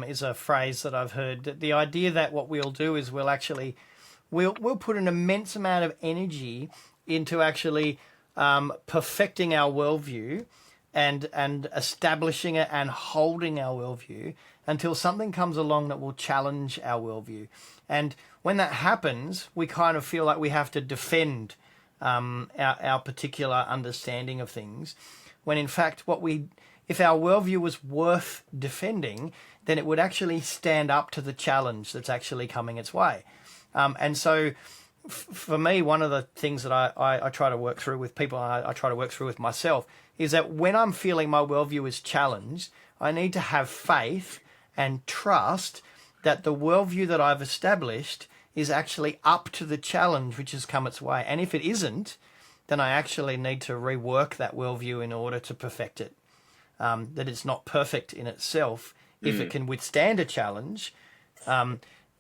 is a phrase that I've heard. The idea that what we'll do is we'll put an immense amount of energy into actually perfecting our worldview and establishing it and holding our worldview until something comes along that will challenge our worldview. And when that happens, we kind of feel like we have to defend our particular understanding of things, when in fact if our worldview was worth defending, then it would actually stand up to the challenge that's actually coming its way. And so for me, one of the things that I try to work through with people, and I try to work through with myself, is that when I'm feeling my worldview is challenged, I need to have faith and trust that the worldview that I've established is actually up to the challenge which has come its way. And if it isn't, then I actually need to rework that worldview in order to perfect it. That it's not perfect in itself. If it can withstand a challenge,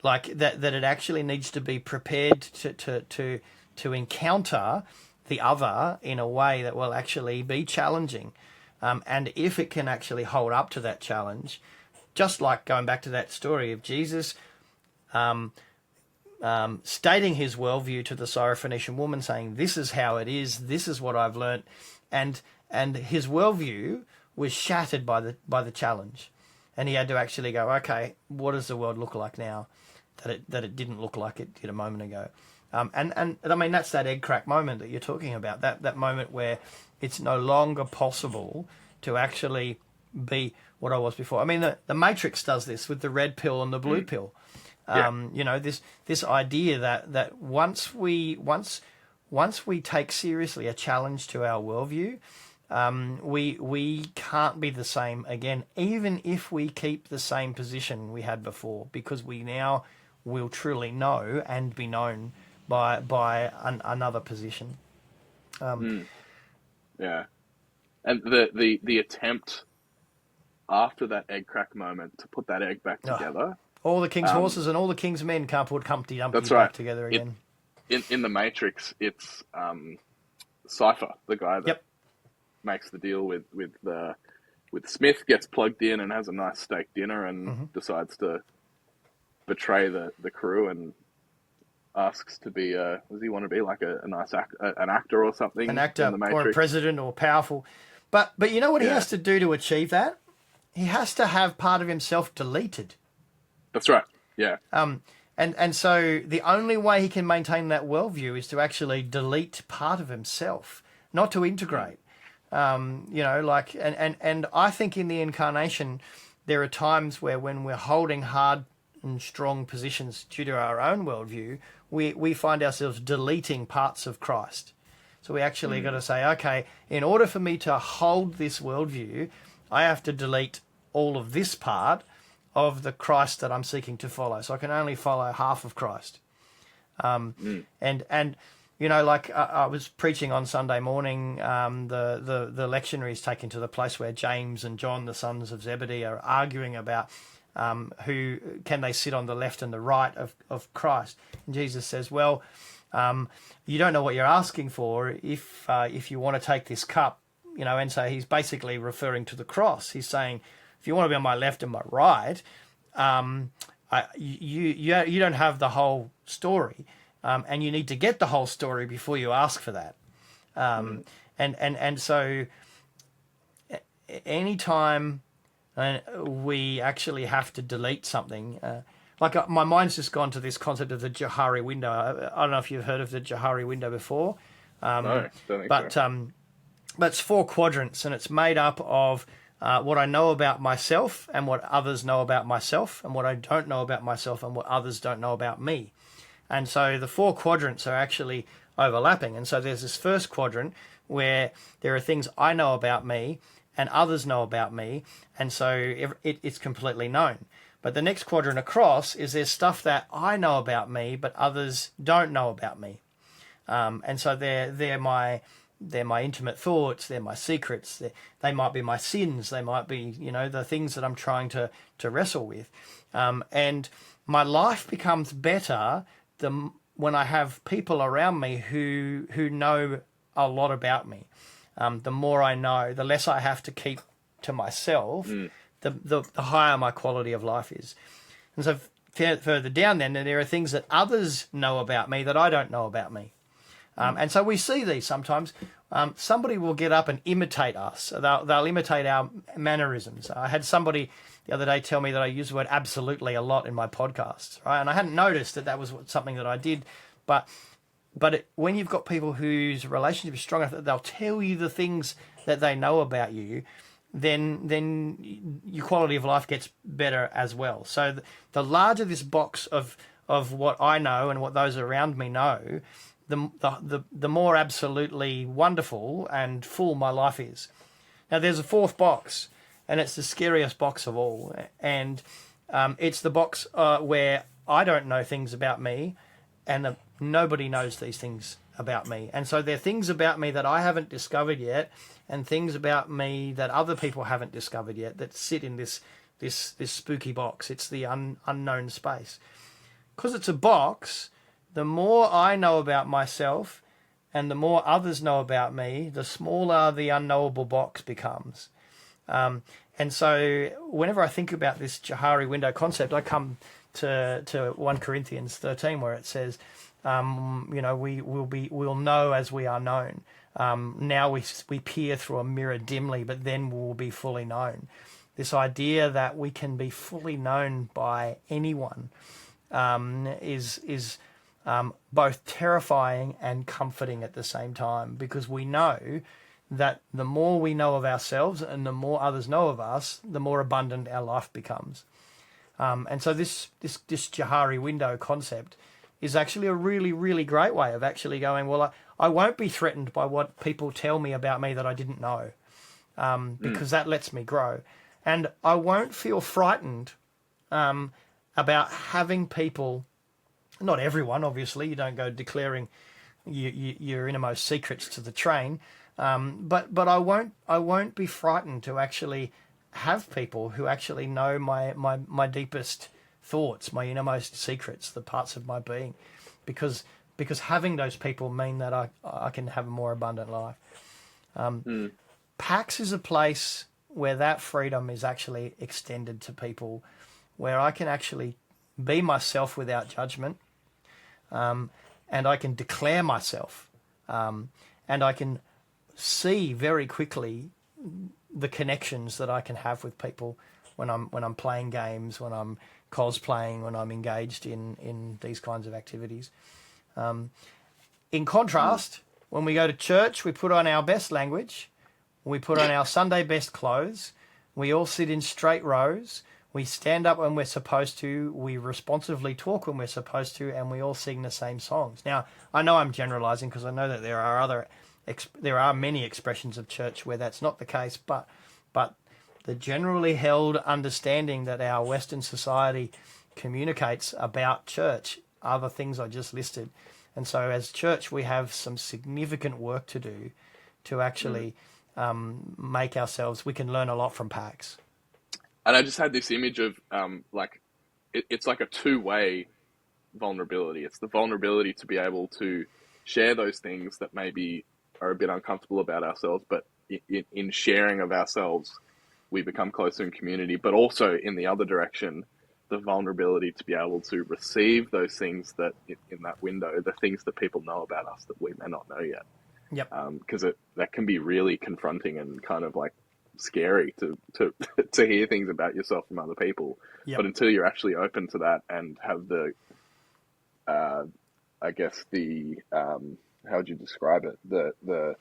like that it actually needs to be prepared to encounter the other in a way that will actually be challenging. And if it can actually hold up to that challenge, just like going back to that story of Jesus stating his worldview to the Syrophoenician woman, saying, "This is how it is. This is what I've learnt," and his worldview was shattered by the challenge, and he had to actually go, "Okay, what does the world look like now that it didn't look like it did a moment ago?" And I mean, that's that egg crack moment that you're talking about. That moment where it's no longer possible to actually be what I was before. I mean, the Matrix does this with the red pill and the blue pill. You know, this idea that once we take seriously a challenge to our worldview, we can't be the same again, even if we keep the same position we had before, because we now will truly know and be known by another position. Yeah. And the attempt after that egg crack moment to put that egg back together. All the king's horses and all the king's men can't put Humpty Dumpty That's right. back together again. In the Matrix, it's Cypher, the guy that makes the deal with Smith, gets plugged in and has a nice steak dinner, and decides to betray the crew and asks to be does he want to be like a nice an actor or something? An actor in the Matrix? or a president or powerful. But you know what he has to do to achieve that? He has to have part of himself deleted. That's right. Yeah. And so the only way he can maintain that worldview is to actually delete part of himself, not to integrate. You know, like, and I think in the incarnation, there are times where when we're holding hard and strong positions due to our own worldview, we find ourselves deleting parts of Christ. So we actually got to say, okay, in order for me to hold this worldview, I have to delete all of this part of the Christ that I'm seeking to follow. So I can only follow half of Christ. And you know, like I was preaching on Sunday morning, the lectionary is taken to the place where James and John, the sons of Zebedee, are arguing about who can they sit on the left and the right of Christ. And Jesus says, well, you don't know what you're asking for if you want to take this cup, you know. And so he's basically referring to the cross. He's saying, if you want to be on my left and my right, you don't have the whole story, and you need to get the whole story before you ask for that. And so anytime we actually have to delete something, like my mind's just gone to this concept of the Johari window. I don't know if you've heard of the Johari window before. No, don't think so. But it's 4 quadrants, and it's made up of what I know about myself and what others know about myself, and what I don't know about myself and what others don't know about me. And so the 4 quadrants are actually overlapping. And so there's this first quadrant where there are things I know about me and others know about me, and so it's completely known. But the next quadrant across is there's stuff that I know about me but others don't know about me. And so they're my intimate thoughts, they're my secrets, they might be my sins, they might be, the things that I'm trying to wrestle with. And my life becomes better when I have people around me who know a lot about me. The more I know, the less I have to keep to myself, the higher my quality of life is. And so further down then, there are things that others know about me that I don't know about me. And so we see these sometimes. Somebody will get up and imitate us. They'll imitate our mannerisms. I had somebody the other day tell me that I use the word absolutely a lot in my podcasts, right? And I hadn't noticed that was something that I did. But when you've got people whose relationship is strong enough that they'll tell you the things that they know about you, then your quality of life gets better as well. So the larger this box of what I know and what those around me know, the more absolutely wonderful and full my life is. Now there's a fourth box, and it's the scariest box of all, and it's the box where I don't know things about me, and nobody knows these things about me. And so there are things about me that I haven't discovered yet, and things about me that other people haven't discovered yet that sit in this spooky box. It's the unknown space. Because it's a box, the more I know about myself and the more others know about me, the smaller the unknowable box becomes. And so whenever I think about this Johari window concept, I come to 1 Corinthians 13 where it says, we'll know as we are known. Now we peer through a mirror dimly, but then we'll be fully known. This idea that we can be fully known by anyone is both terrifying and comforting at the same time, because we know that the more we know of ourselves and the more others know of us, the more abundant our life becomes. And so this Johari window concept is actually a really, really great way of actually going, well, I won't be threatened by what people tell me about me that I didn't know, because that lets me grow. And I won't feel frightened about having people, not everyone, obviously, you don't go declaring your innermost secrets to the train, but I won't be frightened to actually have people who actually know my deepest thoughts, my innermost secrets, the parts of my being, because having those people mean that I can have a more abundant life. PAX is a place where that freedom is actually extended to people, where I can actually be myself without judgment, and I can declare myself, and I can see very quickly the connections that I can have with people when I'm playing games, when I'm cosplaying, when I'm engaged in these kinds of activities. In contrast, when we go to church, we put on our best language, we put on our Sunday best clothes, we all sit in straight rows, we stand up when we're supposed to, we responsively talk when we're supposed to, and we all sing the same songs. Now, I know I'm generalizing because I know that there are many expressions of church where that's not the case, but the generally held understanding that our Western society communicates about church are the things I just listed. And so as church, we have some significant work to do to actually make ourselves, we can learn a lot from PAX. And I just had this image of it's like a two-way vulnerability. It's the vulnerability to be able to share those things that maybe are a bit uncomfortable about ourselves, but in sharing of ourselves, we become closer in community. But also in the other direction, the vulnerability to be able to receive those things that in that window, the things that people know about us that we may not know yet. Yep. Because that can be really confronting and kind of like scary to hear things about yourself from other people. Yep. But until you're actually open to that and have the, I guess how would you describe it? The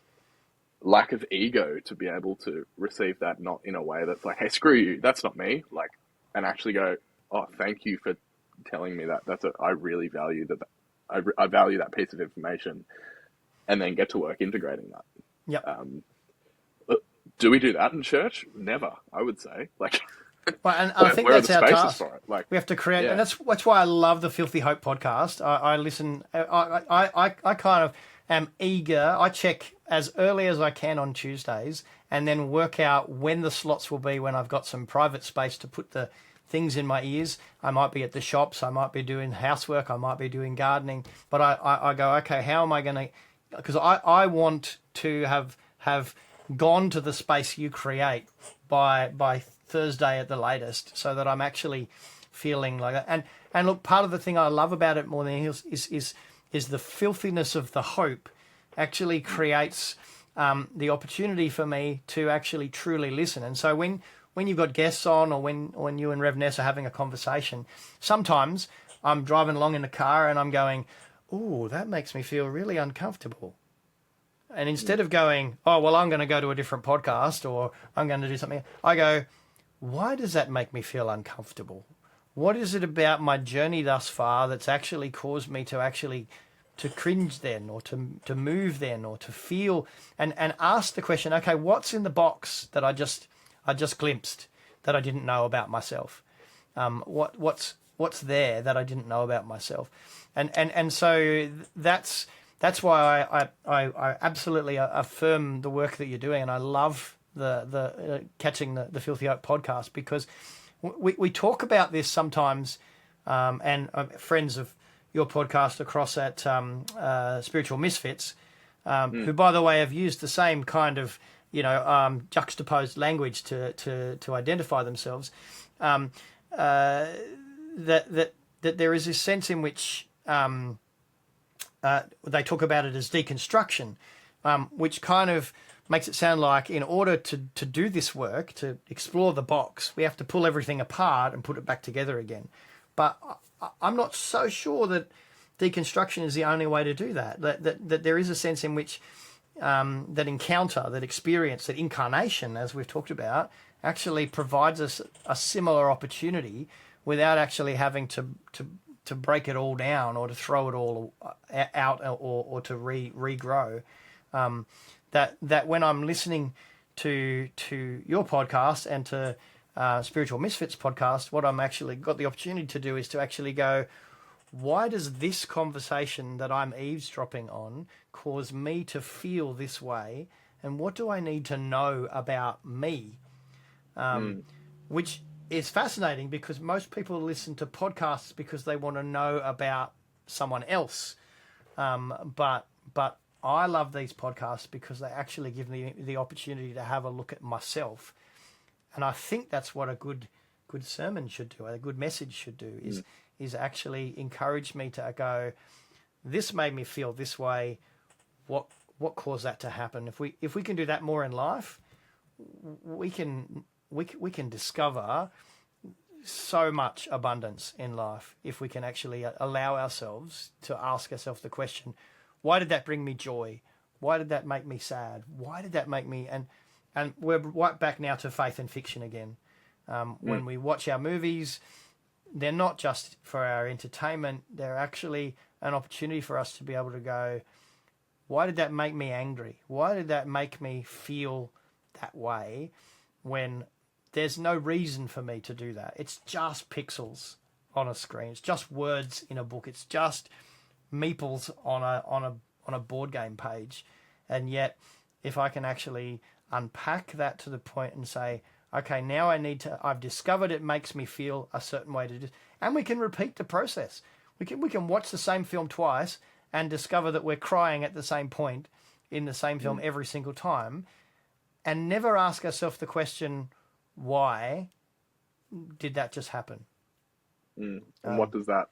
lack of ego to be able to receive that, not in a way that's like, hey, screw you, that's not me. Like, and actually go, oh, thank you for telling me that. I really value that. I value that piece of information. and then get to work integrating that. Yep. Do we do that in church? Never, I would say. Like, Well, and I think where are that's the our spaces task. for it? Like, We have to create, and yeah, that's why I love the Filthy Hope podcast. I listen. I kind of am eager. I check as early as I can on Tuesdays, and then work out when the slots will be when I've got some private space to put the things in my ears. I might be at the shops. I might be doing housework. I might be doing gardening. But I go, okay, how am I going to? Because I want to have gone to the space you create by Thursday at the latest, so that I'm actually feeling like that. And look, part of the thing I love about it more than anything else is the filthiness of the hope actually creates the opportunity for me to actually truly listen. And so when you've got guests on, or when you and Rev Ness are having a conversation, sometimes I'm driving along in the car and I'm going, "Ooh, that makes me feel really uncomfortable." And instead of going, "Oh, well, I'm going to go to a different podcast, or I'm going to do something," I go, "Why does that make me feel uncomfortable? What is it about my journey thus far that's actually caused me to cringe then, or to move then, or to feel," and ask the question, okay, what's in the box that I just glimpsed that I didn't know about myself? What's there that I didn't know about myself? And so that's why I absolutely affirm the work that you're doing, and I love the catching the Filthy Oak podcast, because we talk about this sometimes, and friends of your podcast across at Spiritual Misfits, who, by the way, have used the same kind of juxtaposed language to identify themselves. That there is this sense in which they talk about it as deconstruction, which kind of makes it sound like in order to do this work, to explore the box, we have to pull everything apart and put it back together again. But I'm not so sure that deconstruction is the only way to do that. That there is a sense in which that encounter, that experience, that incarnation, as we've talked about, actually provides us a similar opportunity without actually having to break it all down, or to throw it all out, or to regrow. That when I'm listening to your podcast and to Spiritual Misfits podcast, what I'm actually got the opportunity to do is to actually go, why does this conversation that I'm eavesdropping on cause me to feel this way, and what do I need to know about me? Which is fascinating, because most people listen to podcasts because they want to know about someone else. But I love these podcasts because they actually give me the opportunity to have a look at myself. And I think that's what a good sermon should do, a good message should do, is actually encourage me to go, this made me feel this way. What caused that to happen? If we can do that more in life, we can discover so much abundance in life if we can actually allow ourselves to ask ourselves the question, why did that bring me joy? Why did that make me sad? Why did that make me... And we're right back now to faith and fiction again. When we watch our movies, they're not just for our entertainment, they're actually an opportunity for us to be able to go, why did that make me angry? Why did that make me feel that way, when there's no reason for me to do that? It's just pixels on a screen. It's just words in a book. It's just meeples on a board game page. And yet, if I can actually unpack that to the point and say, okay, now I've discovered it makes me feel a certain way to do, and we can repeat the process. We can watch the same film twice and discover that we're crying at the same point in the same film every single time, and never ask ourselves the question, why did that just happen? And what does that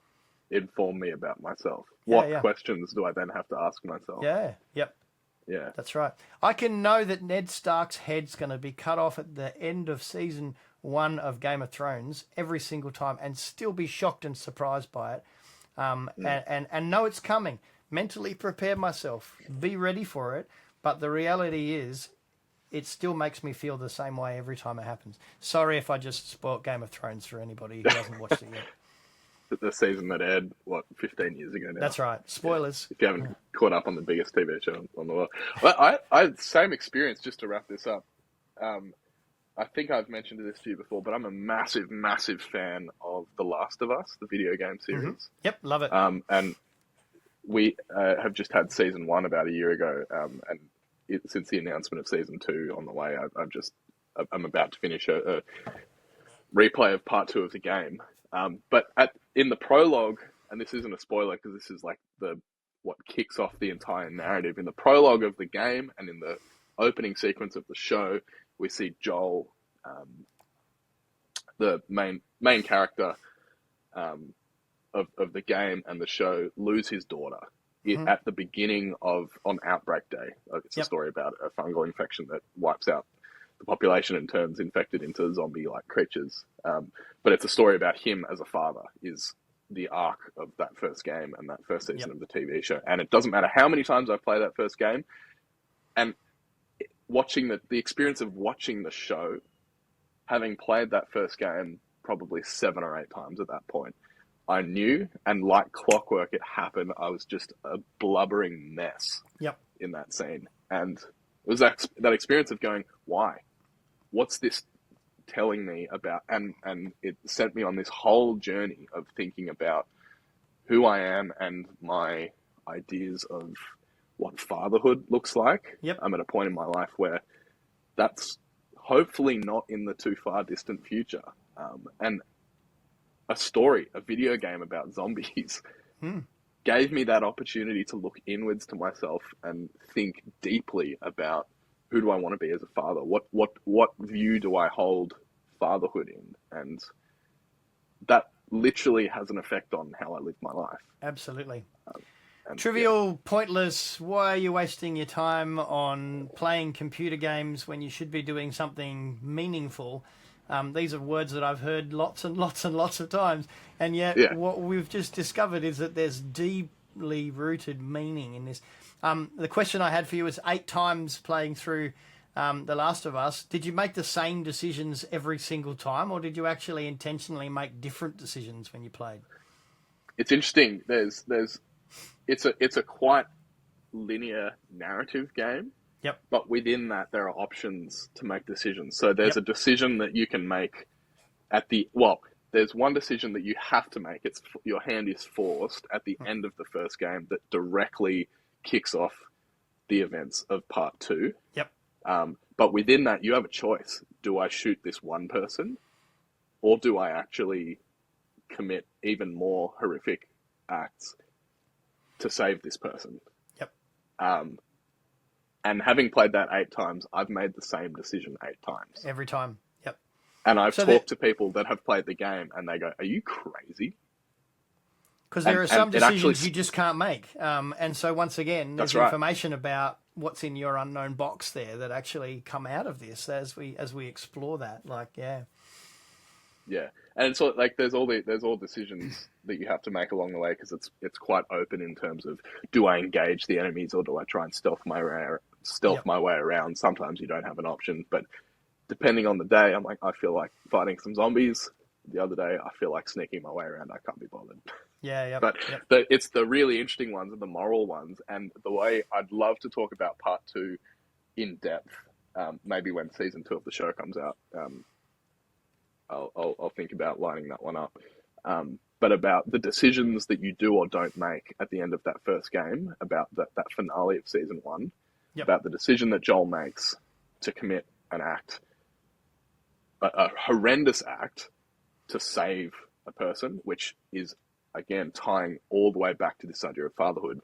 inform me about myself? Yeah, What yeah. questions do I then have to ask myself? Yeah, yep. Yeah. That's right. I can know that Ned Stark's head's going to be cut off at the end of season 1 of Game of Thrones every single time, and still be shocked and surprised by it, and know it's coming. Mentally prepare myself, be ready for it. But the reality is, it still makes me feel the same way every time it happens. Sorry if I just spoilt Game of Thrones for anybody who hasn't watched it yet. the season that aired 15 years ago now. That's right. Spoilers. If you haven't caught up on the biggest TV show on the world, well, I had the same experience. Just to wrap this up, I think I've mentioned this to you before, but I'm a massive, massive fan of The Last of Us, the video game series. Mm-hmm. Yep, love it. And we have just had season 1 about a year ago, and since the announcement of season 2 on the way, I'm about to finish a replay of part 2 of the game. But in the prologue, and this isn't a spoiler because this is like what kicks off the entire narrative. In the prologue of the game and in the opening sequence of the show, we see Joel, the main character of the game and the show, lose his daughter at the beginning on Outbreak Day. It's a story about a fungal infection that wipes out the population and turns infected into zombie-like creatures. But it's a story about him as a father, is the arc of that first game and that first season of the TV show. And it doesn't matter how many times I play that first game, and watching the experience of watching the show, having played that first game probably 7 or 8 times at that point, I knew, and like clockwork, it happened. I was just a blubbering mess in that scene. And it was that experience of going, why? What's this telling me about? And it sent me on this whole journey of thinking about who I am and my ideas of what fatherhood looks like. I'm at a point in my life where that's hopefully not in the too far distant future. And a video game about zombies gave me that opportunity to look inwards to myself and think deeply about who do I want to be as a father? What view do I hold fatherhood in? And that literally has an effect on how I live my life. Absolutely. Trivial, pointless. Why are you wasting your time on playing computer games when you should be doing something meaningful? These are words that I've heard lots and lots and lots of times. And yet what we've just discovered is that there's deeply rooted meaning in this. The question I had for you is 8 times playing through The Last of Us. Did you make the same decisions every single time, or did you actually intentionally make different decisions when you played? It's interesting. It's a quite linear narrative game. But within that, there are options to make decisions. So there's a decision that you can make there's one decision that you have to make. Your hand is forced at the end of the first game that directly kicks off the events of part 2. But within that, you have a choice. Do I shoot this one person, or do I actually commit even more horrific acts to save this person? And having played that 8 times, I've made the same decision 8 times. Every time. And I've talked to people that have played the game and they go, are you crazy? Because there are some decisions you just can't make. And so once again, there's information about what's in your unknown box there that actually come out of this as we explore that. And it's like there's all decisions that you have to make along the way, because it's quite open in terms of, do I engage the enemies or do I try and stealth my way around? Sometimes you don't have an option, but depending on the day, I'm like, I feel like fighting some zombies. The other day, I feel like sneaking my way around. I can't be bothered. But it's the really interesting ones and the moral ones, and the way I'd love to talk about part 2 in depth. Maybe when season 2 of the show comes out, I'll think about lining that one up. But about the decisions that you do or don't make at the end of that first game, about that finale of season 1, about the decision that Joel makes to commit an act, a horrendous act, to save a person, which is, again, tying all the way back to this idea of fatherhood,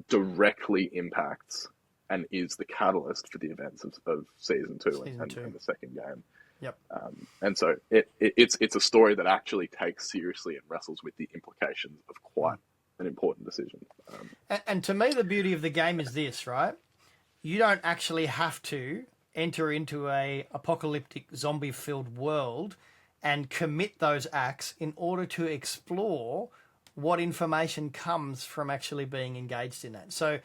directly impacts and is the catalyst for the events of season 2 and the second game. And so it's a story that actually takes seriously and wrestles with the implications of quite an important decision. And to me, the beauty of the game is this, right? You don't actually have to enter into a apocalyptic zombie-filled world and commit those acts in order to explore what information comes from actually being engaged in that. So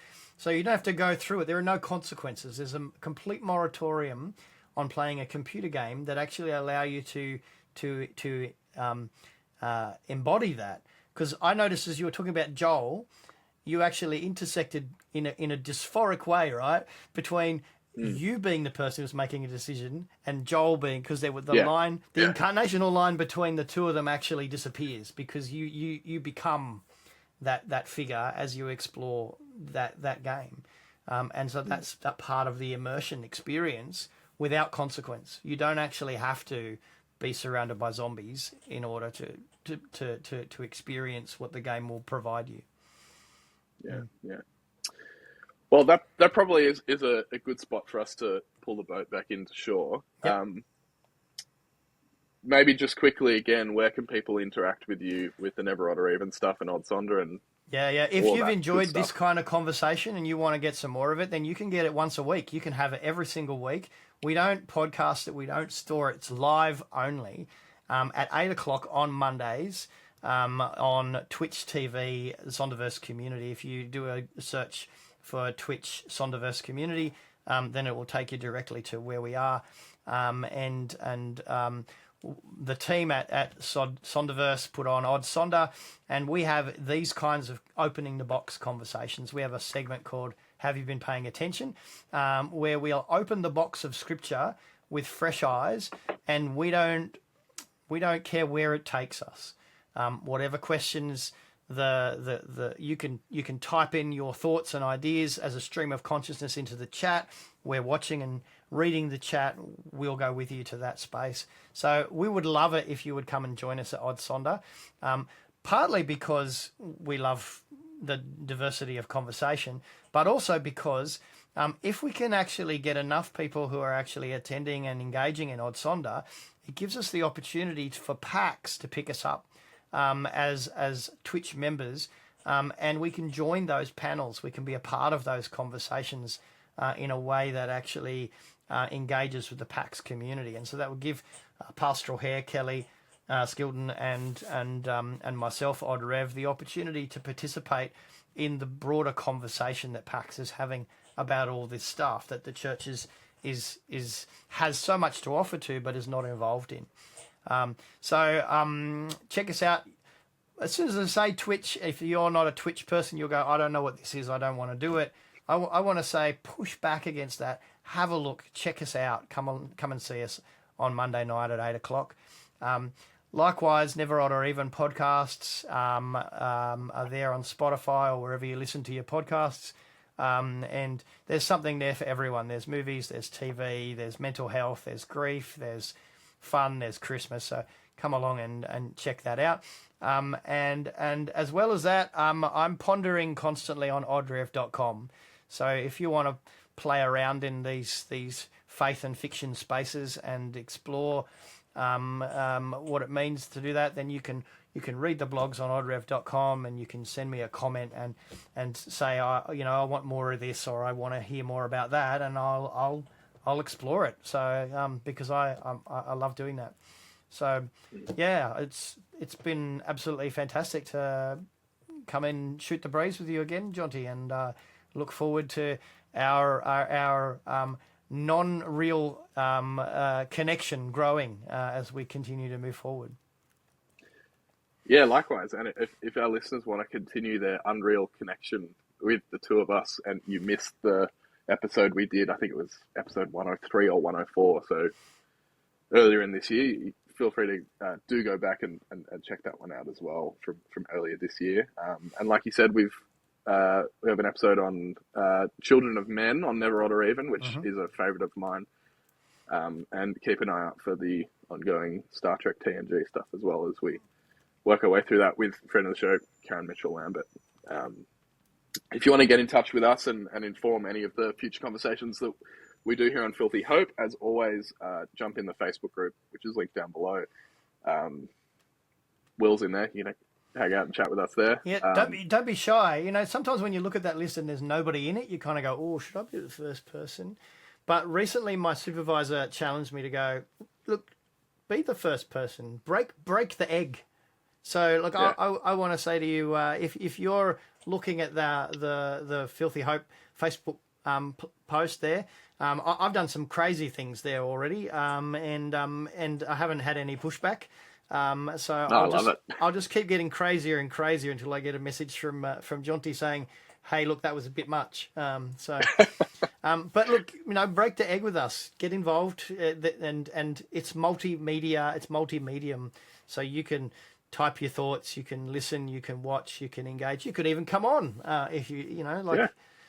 you don't have to go through it. There are no consequences. There's a complete moratorium on playing a computer game that actually allow you to embody that. Because I noticed as you were talking about Joel, you actually intersected in a dysphoric way, right, between you being the person who's making a decision and Joel being, because there were the line, the incarnational line between the two of them actually disappears because you become that figure as you explore that game, and so that's that part of the immersion experience without consequence. You don't actually have to be surrounded by zombies in order to experience what the game will provide you. Yeah. Well, that probably is a good spot for us to pull the boat back into shore. Yep. Maybe just quickly again, where can people interact with you with the Neveroddoreven stuff and Odd Sonder and Yeah. If all you've that enjoyed good this stuff? kind of conversation and you want to get some more of it, then you can get it once a week. You can have it every single week. We don't podcast it. We don't store it. It's live only at 8 o'clock on Mondays on Twitch TV, the Sonderverse Community. If you do a search for Twitch Sonderverse Community, then it will take you directly to where we are. The team at Sonderverse put on Odd Sonder, and we have these kinds of opening the box conversations. We have a segment called Have You Been Paying Attention, where we'll open the box of scripture with fresh eyes, and we don't care where it takes us. Whatever questions you can type in your thoughts and ideas as a stream of consciousness into the chat. We're watching and reading the chat. We'll go with you to that space. So we would love it if you would come and join us at Odd Sonder, partly because we love the diversity of conversation, but also because if we can actually get enough people who are actually attending and engaging in Odd Sonder, it gives us the opportunity for PAX to pick us up as Twitch members, and we can join those panels. We can be a part of those conversations in a way that actually engages with the PAX community, and so that would give Pastoral Hare, Kelly, Skilton, and myself, Odd Rev, the opportunity to participate in the broader conversation that PAX is having about all this stuff that the church has so much to offer to, but is not involved in. So check us out. As soon as I say Twitch, if you're not a Twitch person, you'll go, I don't know what this is. I don't want to do it. I want to say push back against that. Have a look. Check us out. Come and see us on Monday night at 8 o'clock. Likewise, Neveroddoreven podcasts are there on Spotify or wherever you listen to your podcasts. And there's something there for everyone. There's movies, there's TV, there's mental health, there's grief, there's fun, there's Christmas. So come along and check that out. And as well as that, I'm pondering constantly on oddrev.com. So if you want to play around in these faith and fiction spaces and explore what it means to do that, then you can read the blogs on oddrev.com, and you can send me a comment and say, I want more of this, or I want to hear more about that, and I'll explore it. So because I love doing that. So yeah, it's been absolutely fantastic to come and shoot the breeze with you again, Jonty, and look forward to our non-real connection growing as we continue to move forward. Yeah, likewise. And if our listeners want to continue their unreal connection with the two of us, and you missed the episode we did, I think it was episode 103 or 104, so earlier in this year, feel free to do go back and check that one out as well from earlier this year. And like you said, we have an episode on Children of Men on Neveroddoreven, which is a favourite of mine. And keep an eye out for the ongoing Star Trek TNG stuff as well, as we work our way through that with friend of the show, Karen Mitchell-Lambert. If you want to get in touch with us and inform any of the future conversations that we do here on Filthy Hope, as always, jump in the Facebook group, which is linked down below. Will's in there. You know, hang out and chat with us there. Yeah, don't be shy. Sometimes when you look at that list and there's nobody in it, you kind of go, oh, should I be the first person? But recently my supervisor challenged me to go, look, be the first person. Break the egg. So, look, yeah. I want to say to you, if you're looking at the Filthy Hope Facebook post there, I've done some crazy things there already, and I haven't had any pushback. So I love it. I'll just keep getting crazier and crazier until I get a message from Jonty saying, "Hey, look, that was a bit much." But look, break the egg with us. Get involved, and it's multimedia. It's multi-medium, so you can type your thoughts, you can listen, you can watch, you can engage. You could even come on if you like. Yeah.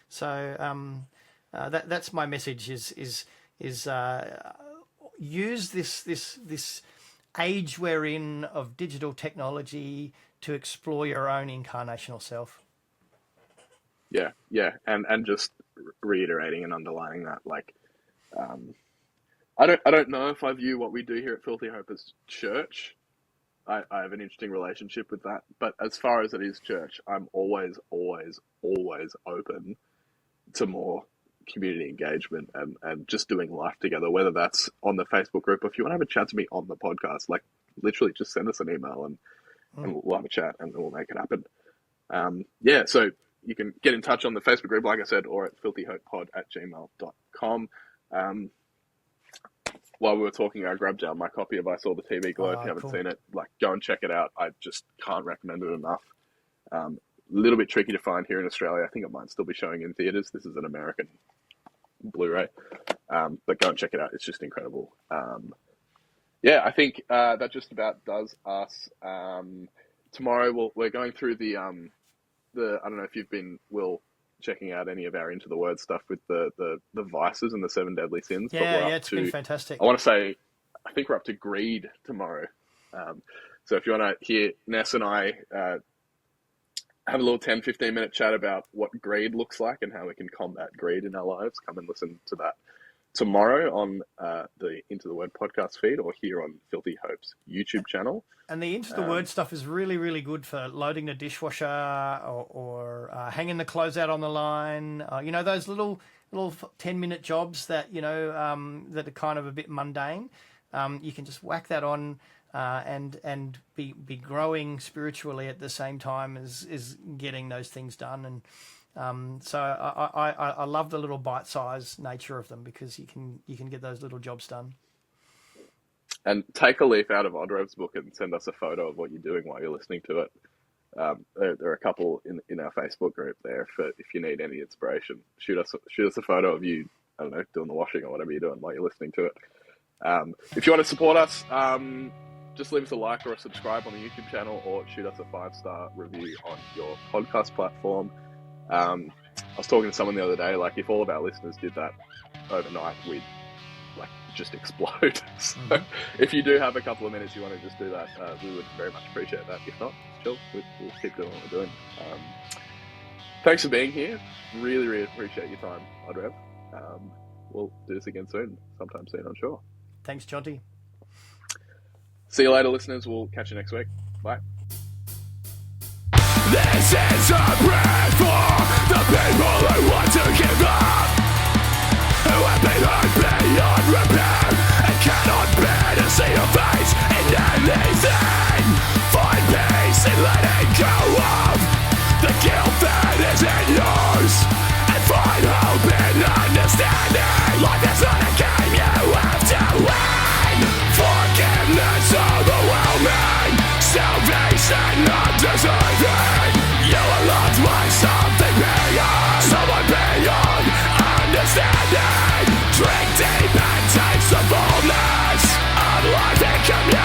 So that's my message. Is use this age we're in of digital technology to explore your own incarnational self. Yeah, and just reiterating and underlining that, like, I don't know if I view what we do here at Filthy Hope as church. I have an interesting relationship with that, but as far as it is church, I'm always open to more community engagement and just doing life together, whether that's on the Facebook group, or if you want to have a chat to me on the podcast, like literally just send us an email and we'll have a chat and we'll make it happen. So you can get in touch on the Facebook group, like I said, or at filthyhopepod@gmail.com. While we were talking, I grabbed down my copy of I Saw the TV Glow. If you haven't seen it, like, go and check it out. I just can't recommend it enough. A little bit tricky to find here in Australia. I think it might still be showing in theaters. This is an American Blu-ray, but go and check it out. It's just incredible. I think that just about does us. Tomorrow we're going through the I don't know if you've been, Will, checking out any of our Into the Word stuff with the vices and the 7 deadly sins. It's been fantastic. I want to say, I think we're up to greed tomorrow. So if you want to hear Ness and I have a little 10-15 minute chat about what greed looks like and how we can combat greed in our lives, come and listen to that tomorrow on the Into the Word podcast feed, or here on Filthy Hope's YouTube channel. And the Into the Word stuff is really, really good for loading the dishwasher or hanging the clothes out on the line. Those little 10-minute jobs that, that are kind of a bit mundane. You can just whack that on and be growing spiritually at the same time as getting those things done. And so I love the little bite-sized nature of them, because you can get those little jobs done. And take a leaf out of Odd Rev's book and send us a photo of what you're doing while you're listening to it. There are a couple in our Facebook group there if you need any inspiration. Shoot us a photo of you, I don't know, doing the washing or whatever you're doing while you're listening to it. If you want to support us, just leave us a like or a subscribe on the YouTube channel, or shoot us a 5-star review on your podcast platform. I was talking to someone the other day, like, if all of our listeners did that overnight, we'd just explode. So if you do have a couple of minutes you want to just do that, we would very much appreciate that. If not, chill, we'll keep doing what we're doing. Thanks for being here. Really, really appreciate your time, Odd Rev. We'll do this again sometime soon, I'm sure. Thanks, Jonty. See you later, listeners. We'll catch you next week. Bye. This is a prayer for the people who want to give up, who have been hurt beyond repair and cannot bear to see your face in anything. Find peace in letting go of the guilt that isn't yours, and find hope in understanding. Life is not a game you have to win. Forgiveness overwhelming, salvation not deserving. You are loved by something beyond, someone beyond understanding. Drink deep and taste the fullness of life and community.